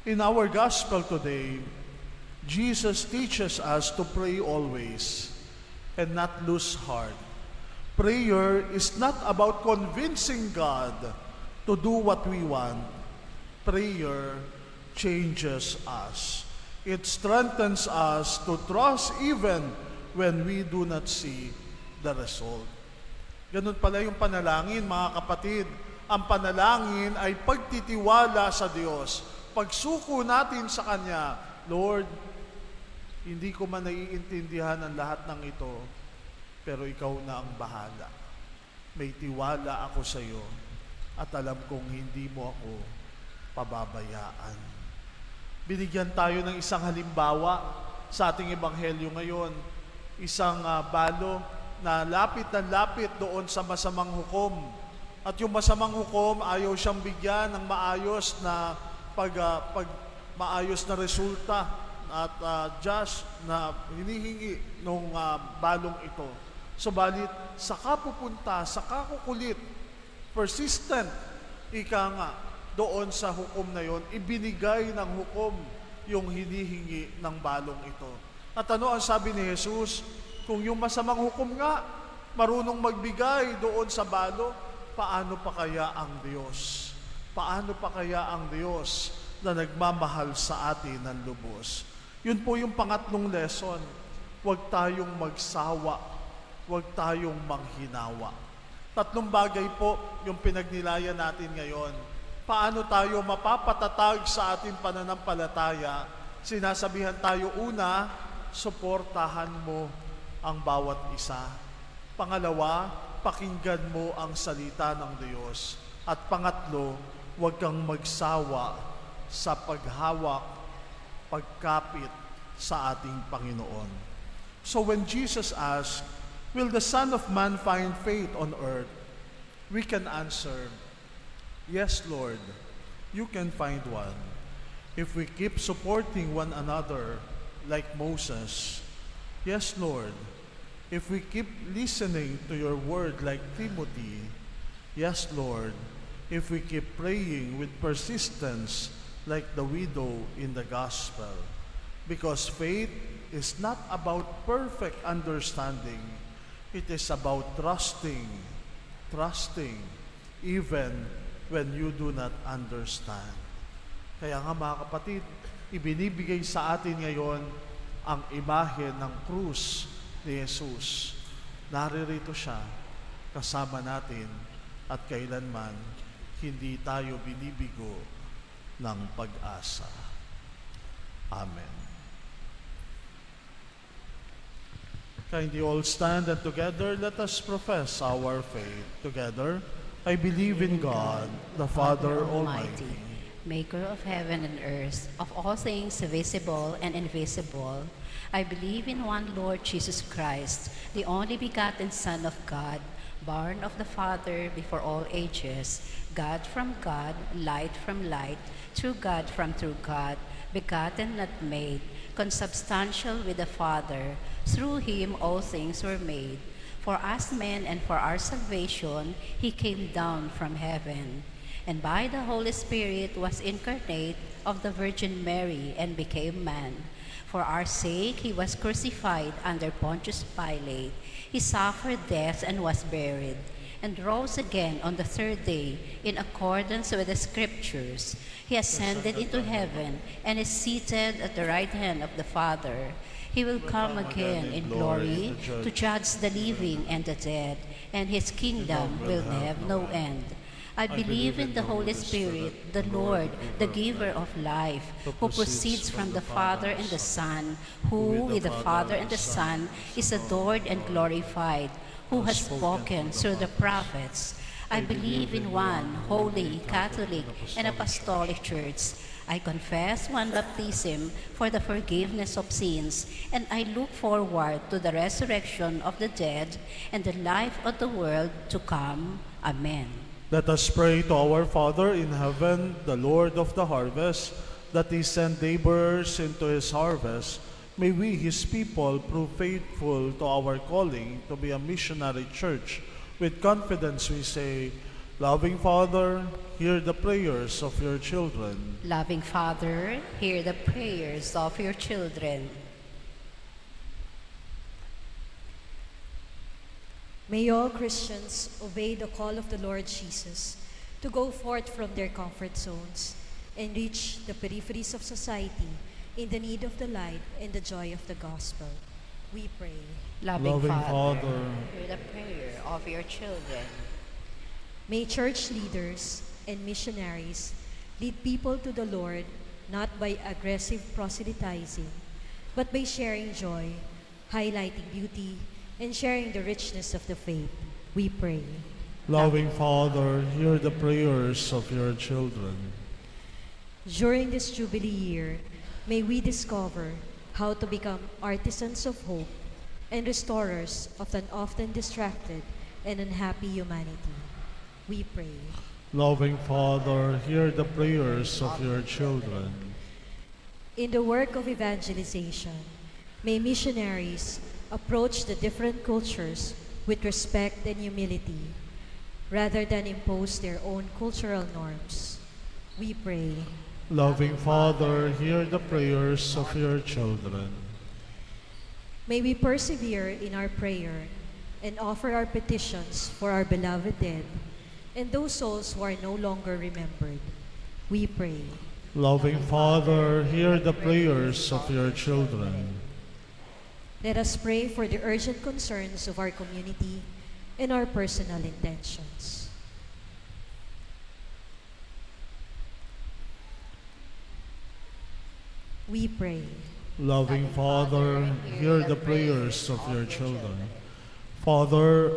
In our gospel today, Jesus teaches us to pray always and not lose heart. Prayer is not about convincing God to do what we want. Prayer changes us. It strengthens us to trust even when we do not see the result. Ganun pala yung panalangin, mga kapatid. Ang panalangin ay pagtitiwala sa Diyos. Pagsuko natin sa Kanya, Lord, hindi ko man naiintindihan ang lahat ng ito, pero ikaw na ang bahala. May tiwala ako sa iyo at alam kong hindi mo ako pababayaan. Binigyan tayo ng isang halimbawa sa ating ebanghelyo ngayon. Isang balo na lapit doon sa masamang hukom. At yung masamang hukom, ayaw siyang bigyan ng maayos na maayos na resulta at just na hinihingi nung balong ito. Subalit, sa kapupunta, sa kakukulit, persistent, ika nga, doon sa hukom na yon, ibinigay ng hukom yung hinihingi ng balong ito. At ano ang sabi ni Jesus? Kung yung masamang hukom nga, marunong magbigay doon sa balo, paano pa kaya ang Diyos? Paano pa kaya ang Diyos na nagmamahal sa atin ng lubos? Yun po yung pangatlong lesson. Huwag tayong magsawa. Huwag tayong manghinawa. Tatlong bagay po yung pinagnilayan natin ngayon. Paano tayo mapapatatag sa ating pananampalataya? Sinasabihan tayo una, suportahan mo ang bawat isa. Pangalawa, pakinggan mo ang salita ng Diyos. At pangatlo, huwag kang magsawa sa paghawak, pagkapit sa ating Panginoon. So when Jesus asked, will the Son of Man find faith on earth? We can answer, yes, Lord. you can find one. If we keep supporting one another like Moses, yes, Lord, if we keep listening to your word like Timothy, yes, Lord, if we keep praying with persistence like the widow in the gospel. Because faith is not about perfect understanding. It is about trusting, even when you do not understand. Kaya nga mga kapatid, ibinibigay sa atin ngayon ang imahe ng krus ni Jesus. Naririto siya kasama natin at kailanman hindi tayo binibigo ng pag-asa. Amen. Kindly all stand and together let us profess our faith. Together, I believe in God, the Father Almighty, maker of heaven and earth, of all things visible and invisible. I believe in one Lord Jesus Christ, the only begotten Son of God, born of the Father before all ages, God from God, light from light, true God from true God, begotten not made, consubstantial with the Father. Through him all things were made. For us men and for our salvation, he came down from heaven, and by the Holy Spirit was incarnate of the Virgin Mary and became man. For our sake he was crucified under Pontius Pilate. He suffered death and was buried, and rose again on the third day in accordance with the Scriptures. He ascended into heaven and is seated at the right hand of the Father. He will come again in glory to judge the living and the dead, and his kingdom will have no end. I believe in the Holy Spirit, the Lord, the giver of life, who proceeds from the Father and the Son, who with the Father and the Son is adored and glorified, who has spoken through the prophets. I believe in one holy, Catholic, and Apostolic Church. I confess one baptism for the forgiveness of sins, and I look forward to the resurrection of the dead and the life of the world to come. Amen. Let us pray to our Father in heaven, the Lord of the harvest, that he send laborers into his harvest. May we, his people, prove faithful to our calling to be a missionary church. With confidence we say, Loving Father, hear the prayers of your children. Loving Father, hear the prayers of your children. May all Christians obey the call of the Lord Jesus to go forth from their comfort zones and reach the peripheries of society in the need of the light and the joy of the gospel. We pray. Loving Father, Father, hear the prayer of your children. May church leaders and missionaries lead people to the Lord not by aggressive proselytizing, but by sharing joy, highlighting beauty, and sharing the richness of the faith. We pray. Loving Father, hear the prayers of your children. During this Jubilee year, may we discover how to become artisans of hope and restorers of an often distracted and unhappy humanity. We pray. Loving Father, hear the prayers of your children. In the work of evangelization, may missionaries approach the different cultures with respect and humility, rather than impose their own cultural norms. We pray. Loving Father, hear the prayers of your children. May we persevere in our prayer and offer our petitions for our beloved dead and those souls who are no longer remembered. We pray. Loving Father, hear the prayers of your children. Let us pray for the urgent concerns of our community and our personal intentions. We pray. Loving Father, hear the prayers of your children. Father,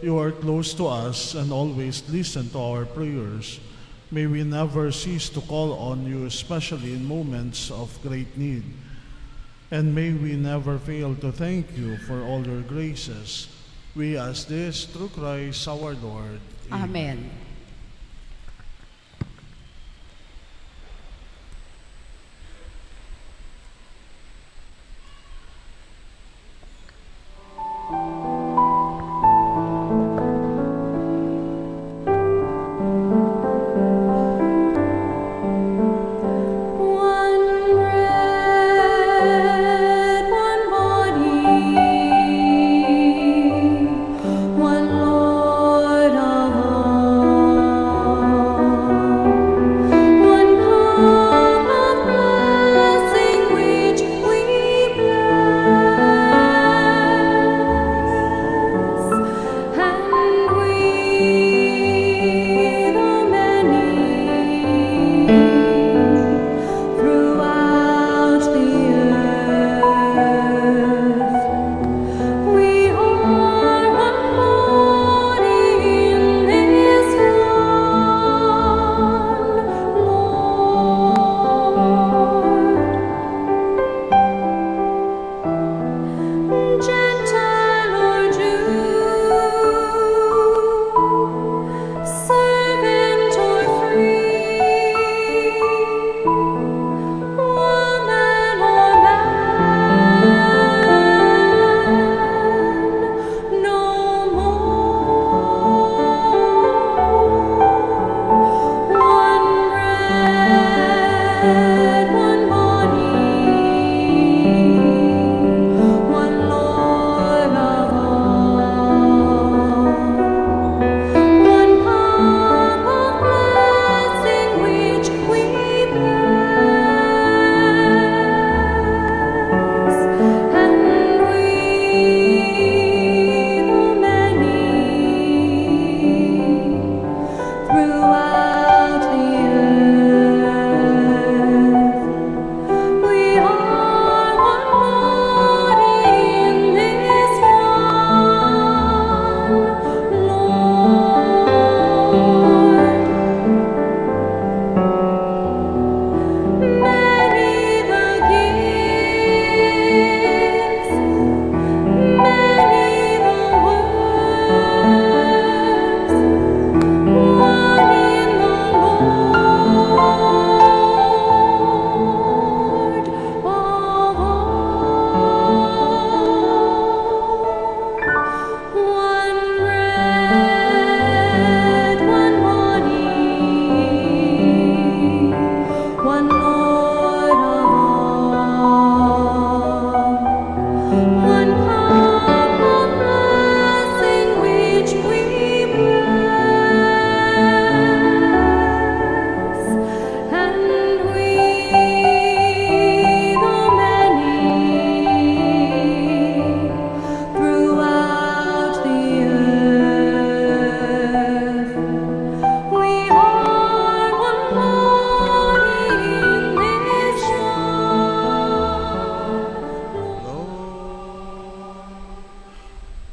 you are close to us and always listen to our prayers. May we never cease to call on you, especially in moments of great need. And may we never fail to thank you for all your graces. We ask this through Christ our Lord. Amen.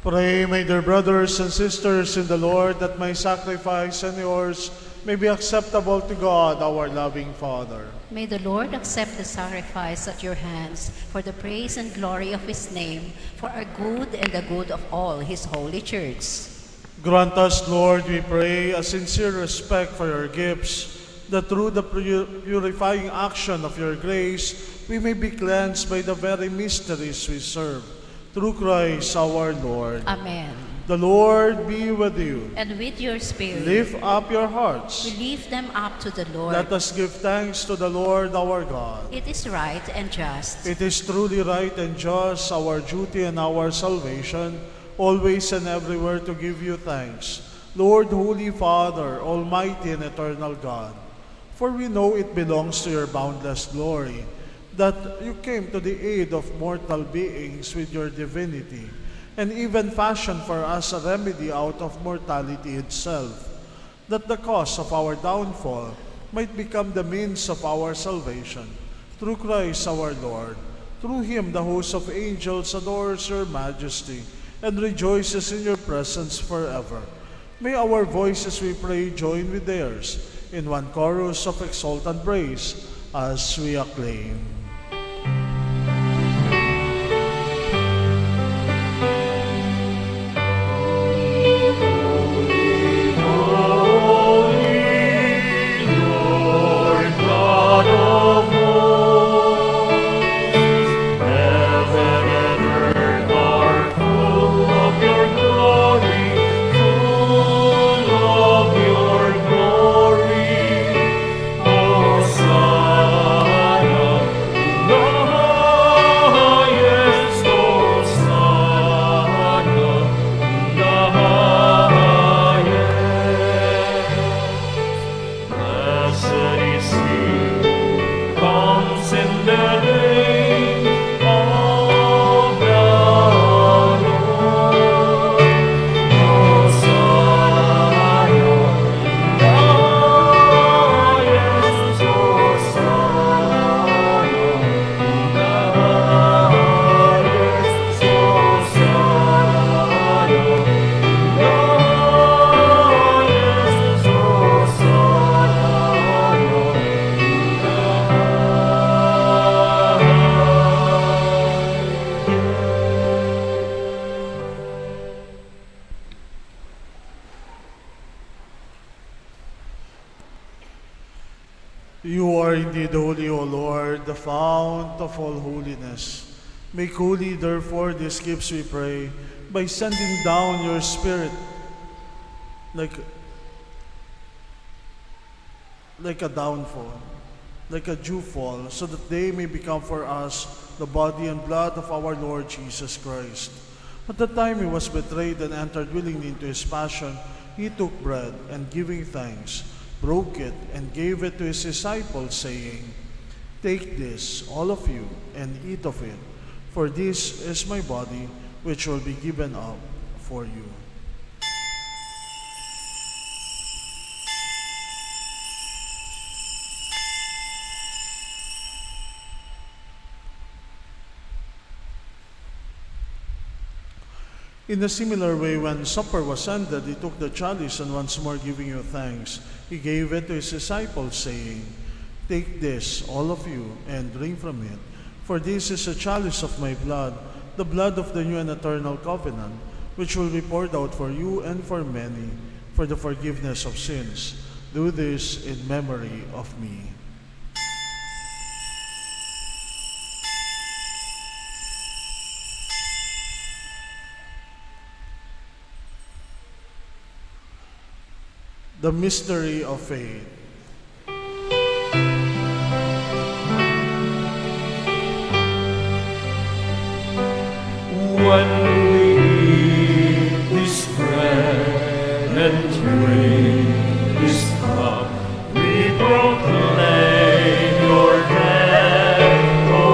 Pray, my dear brothers and sisters in the Lord, that my sacrifice and yours may be acceptable to God, our loving Father. May the Lord accept the sacrifice at your hands for the praise and glory of his name, for our good and the good of all his holy church. Grant us, Lord, we pray, a sincere respect for your gifts, that through the purifying action of your grace, we may be cleansed by the very mysteries we serve. Through Christ our Lord. Amen. The Lord be with you. And with your spirit, Lift up your hearts. we lift them up to the Lord. Let us give thanks to the Lord our God. It is right and just. It is truly right and just, our duty and our salvation, always and everywhere to give you thanks, Lord, Holy Father, Almighty and eternal God. For we know it belongs to your boundless glory that you came to the aid of mortal beings with your divinity, and even fashioned for us a remedy out of mortality itself, that the cause of our downfall might become the means of our salvation. Through Christ our Lord. Through him the host of angels adores your majesty and rejoices in your presence forever. May our voices, we pray, join with theirs in one chorus of exultant praise as we acclaim. You are indeed holy, O Lord, the fount of all holiness. Make holy, therefore, these gifts, we pray, by sending down your Spirit like a downfall, like a dewfall, so that they may become for us the body and blood of our Lord Jesus Christ. At the time he was betrayed and entered willingly into his passion, he took bread, and giving thanks, broke it, and gave it to his disciples, saying, "Take this, all of you, and eat of it, for this is my body, which will be given up for you." In a similar way, when supper was ended, he took the chalice, and once more giving you thanks, he gave it to his disciples, saying, "Take this, all of you, and drink from it, for this is a chalice of my blood, the blood of the new and eternal covenant, which will be poured out for you and for many, for the forgiveness of sins. Do this in memory of me." The mystery of faith. When we eat this bread and drink this cup, we proclaim your death, O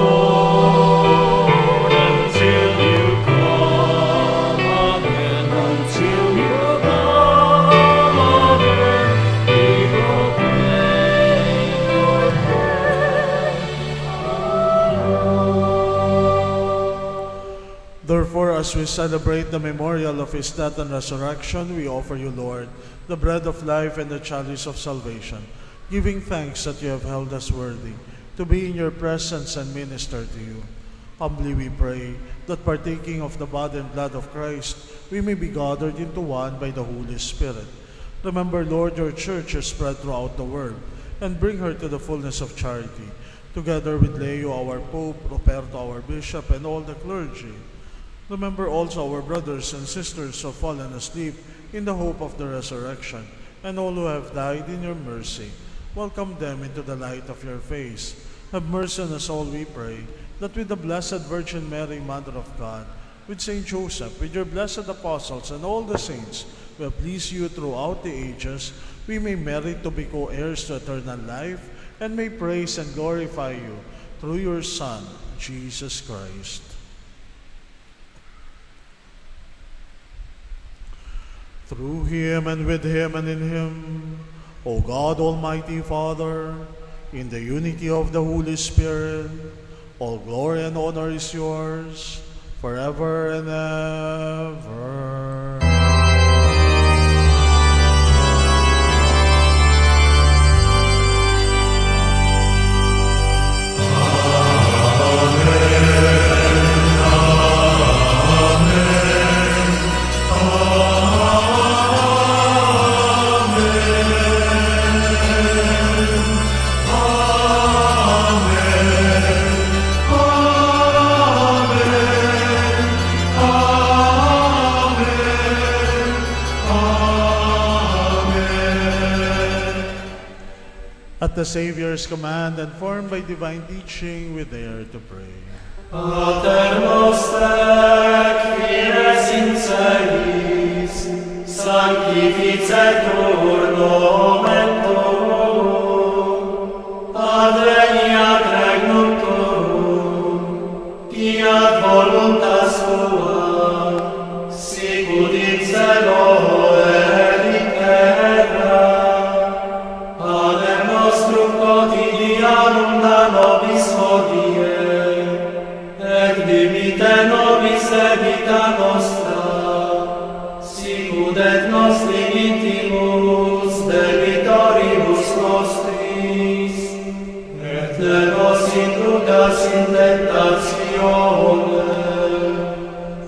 Lord, until you come again, until you come again. We proclaim your death, O Lord. as we celebrate the memorial of his death and resurrection, we offer you, Lord, the bread of life and the chalice of salvation, giving thanks that you have held us worthy to be in your presence and minister to you. Humbly we pray that partaking of the body and blood of Christ, we may be gathered into one by the Holy Spirit. Remember, Lord, your church is spread throughout the world, and bring her to the fullness of charity, together with Leo, our Pope, Roberto, our Bishop, and all the clergy. Remember also our brothers and sisters who have fallen asleep in the hope of the resurrection, and all who have died in your mercy. Welcome them into the light of your face. Have mercy on us all, we pray, that with the Blessed Virgin Mary, Mother of God, with Saint Joseph, with your blessed apostles, and all the saints who have pleased you throughout the ages, we may merit to be co-heirs to eternal life, and may praise and glorify you through your Son, Jesus Christ. Through him, and with him, and in him, O God, Almighty Father, in the unity of the Holy Spirit, all glory and honor is yours, forever and ever. At the Savior's command and formed by divine teaching, we dare to pray. Pater noster, qui es in celis, sanctificetur nomen tuum, adveniat regnum tuum, fiat voluntas tua, sicut in cielo et in terra. Panem nostrum quotidianum da nobis hodie, et dimitte nobis debita nostra, sicut et nos dimittimus debitoribus nostris, et ne nos inducas in tentatione,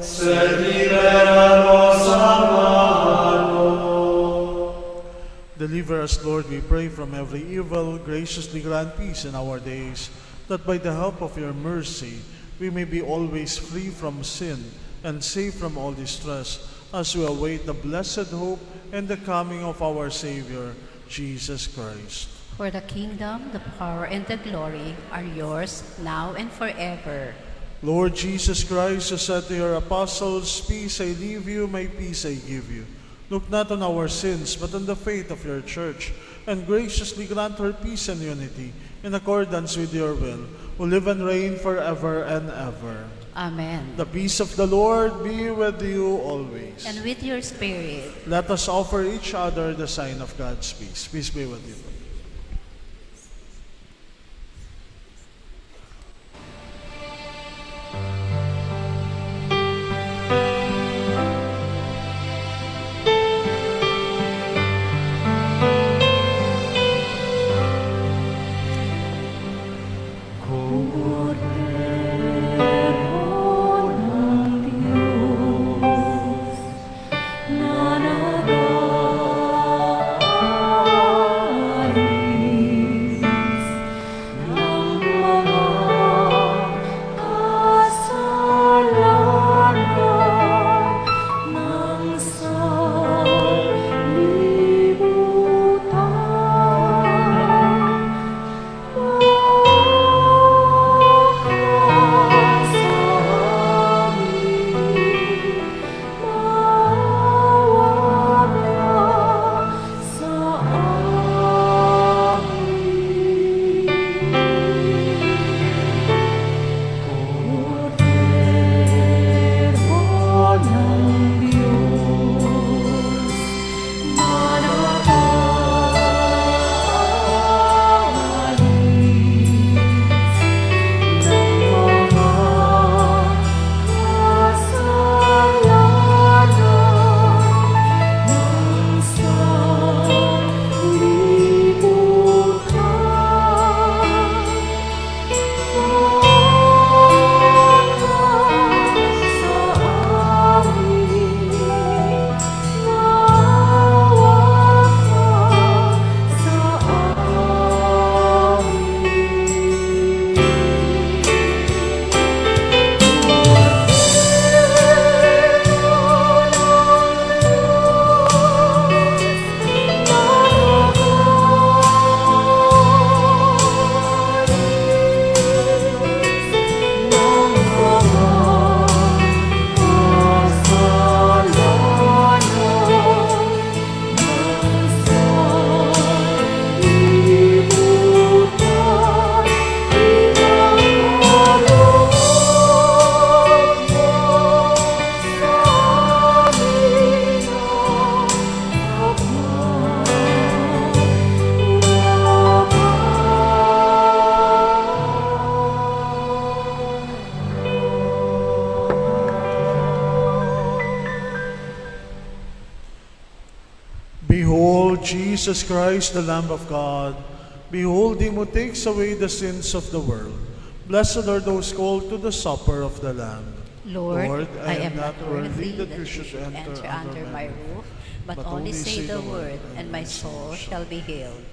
sed libera nos a malo. Deliver us, Lord, we pray, from every evil. Graciously grant peace in our days, that by the help of your mercy we may be always free from sin and safe from all distress, as we await the blessed hope and the coming of our Savior, Jesus Christ. For the kingdom, the power, and the glory are yours, now and forever. Lord Jesus Christ, who said to your apostles, "Peace I leave you, my peace I give you," look not on our sins, but on the faith of your church, and graciously grant her peace and unity, in accordance with your will, who live and reign forever and ever. Amen. The peace of the Lord be with you always. And with your spirit. Let us offer each other the sign of God's peace. Peace be with you. Na na na Behold Jesus Christ, the Lamb of God. Behold him who takes away the sins of the world. Blessed are those called to the supper of the Lamb. Lord, I am not worthy that you should enter under my roof, but only say the word, and my soul shall be healed.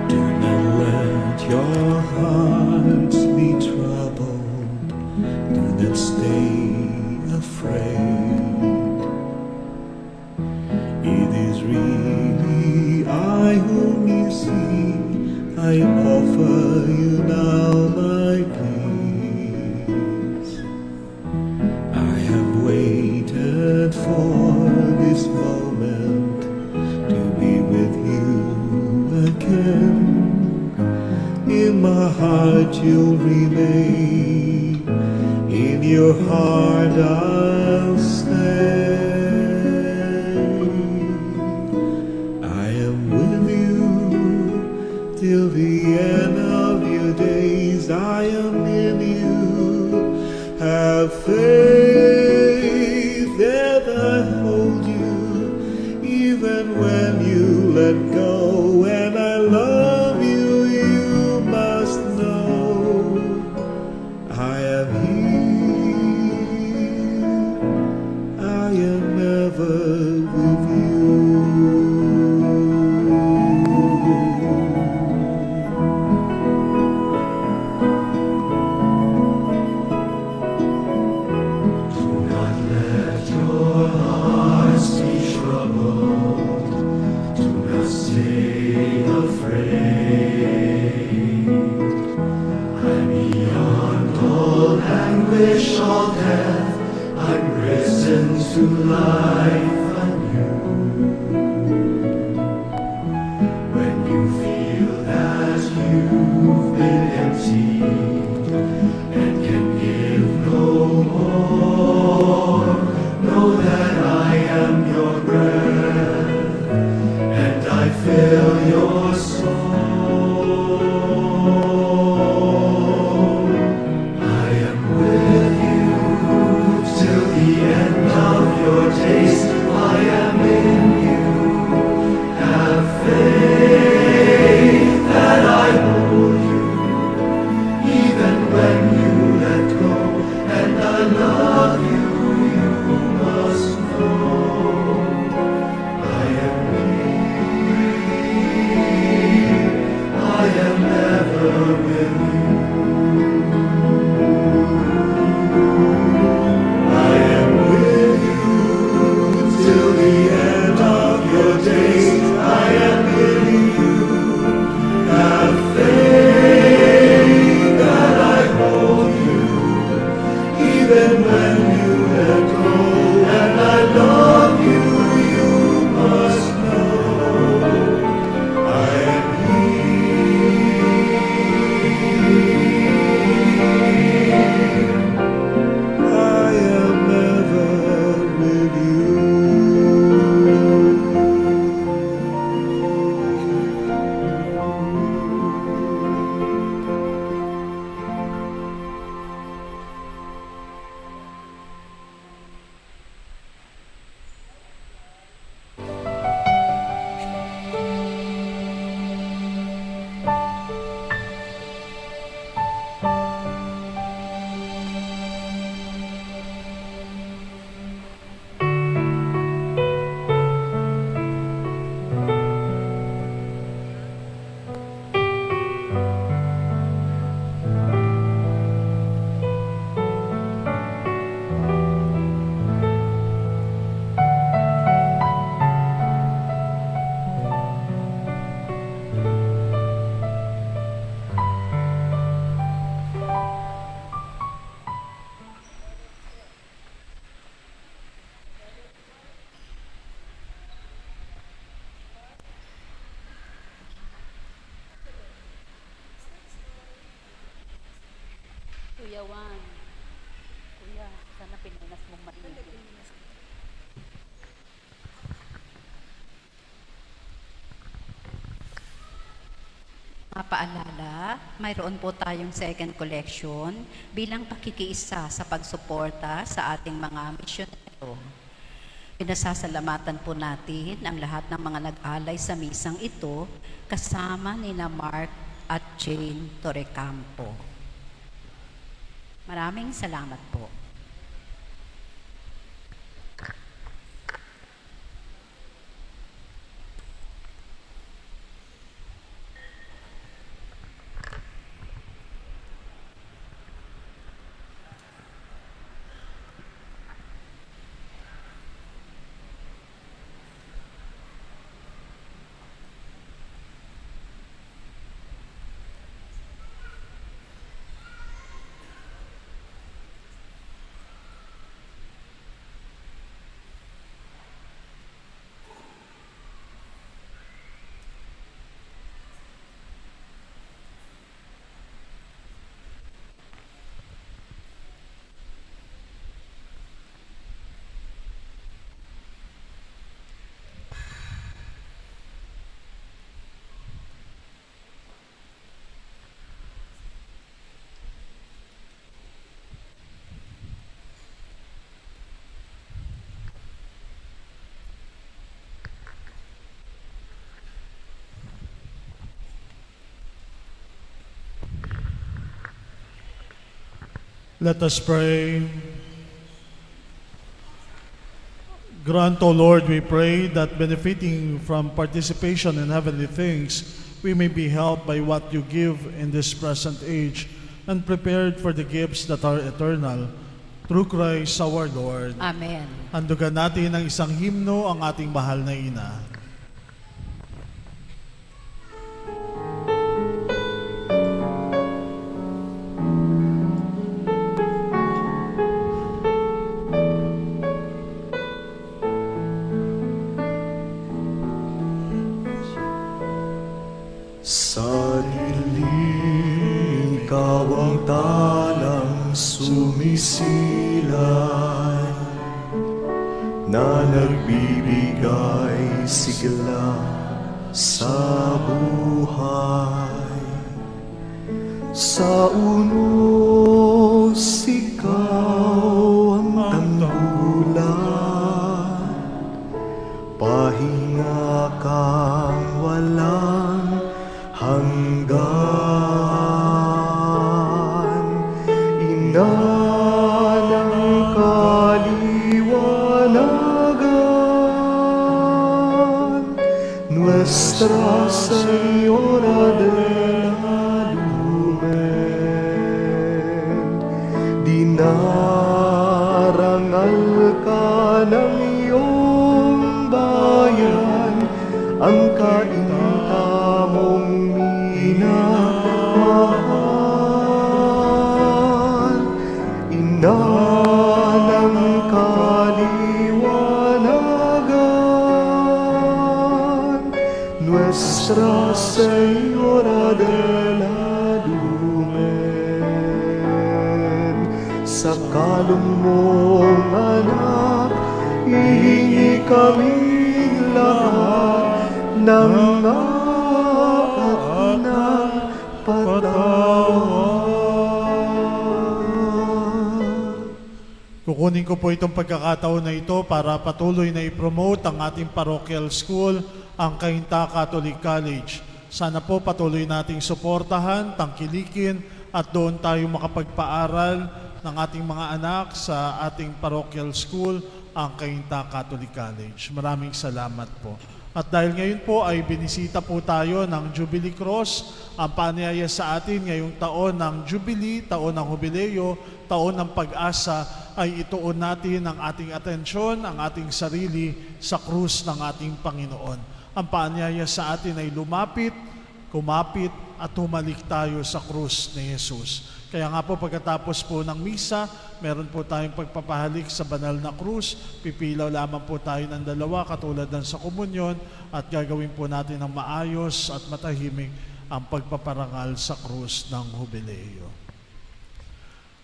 Do not let your hearts be troubled. Do not stay afraid. It is really I whom you see. I offer you now my peace. I have waited for this moment to be with you again. In my heart you'll remain. In your heart I'll stay. I am with you till the end of your days. I am in you. Have faith that I hold you, even when you let go. And I love you, you must know. I am here, I am ever with you. Do not let your hearts be troubled. Do not stay afraid. Kuya Juan. Kuya, sana pininas mong maigi. Mga paalala, mayroon po tayong second collection bilang pakikiisa sa pagsuporta sa ating mga misyonero. Pinasasalamatan po natin ang lahat ng mga nag-alay sa misang ito kasama nina Mark at Jane Torrecampo. Maraming salamat po. Let us pray. Grant, O Lord, we pray, that benefiting from participation in heavenly things, we may be helped by what you give in this present age and prepared for the gifts that are eternal. Through Christ our Lord. Amen. Handugan natin ng isang himno ang ating mahal na ina. Sa dilim, ikaw ang talang sumisilay, na nagbibigay sigla sa buhay. Sa unos, ikaw ang tanggulan, pahinga kang walang hanggan. Ina ng kaliwanagan, Nuestra Señora de la Lumen, dinarangal ka ng iyong bayan, ang kainta mong minamahal. Ina ng kaliwanagan, Nuestra Señora de la Lumen, sa kalong mong anak, hihingi kaming lahat ng ng patawad. Kukunin ko po itong pagkakataon na ito para patuloy na i-promote ang ating parochial school, ang Cainta Catholic College. Sana po patuloy nating suportahan, tangkilikin, at doon tayo makapagpaaral ng ating mga anak sa ating parochial school, ang Cainta Catholic College. Maraming salamat po. At dahil ngayon po ay binisita po tayo ng Jubilee Cross, ang paanyaya sa atin ngayong taon ng Jubilee, taon ng Jubileo, taon ng pag-asa, ay ituon natin ang ating atensyon, ang ating sarili sa krus ng ating Panginoon. Ang paanyaya sa atin ay lumapit, kumapit, at humalik tayo sa krus ni Jesus. Kaya nga po pagkatapos po ng misa, meron po tayong pagpapahalik sa banal na krus. Pipilaw lamang po tayo ng dalawa katulad ng sa komunyon at gagawin po natin ng maayos at matahimik ang pagpaparangal sa krus ng Jubileo.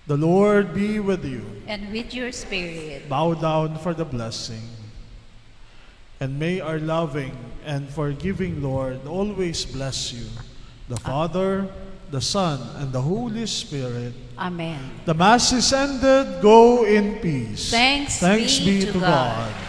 The Lord be with you. And with your spirit. Bow down for the blessing. And may our loving and forgiving Lord always bless you, the Father, the Son, and the Holy Spirit. Amen. The Mass is ended. Go in peace. Thanks be be to to God. God.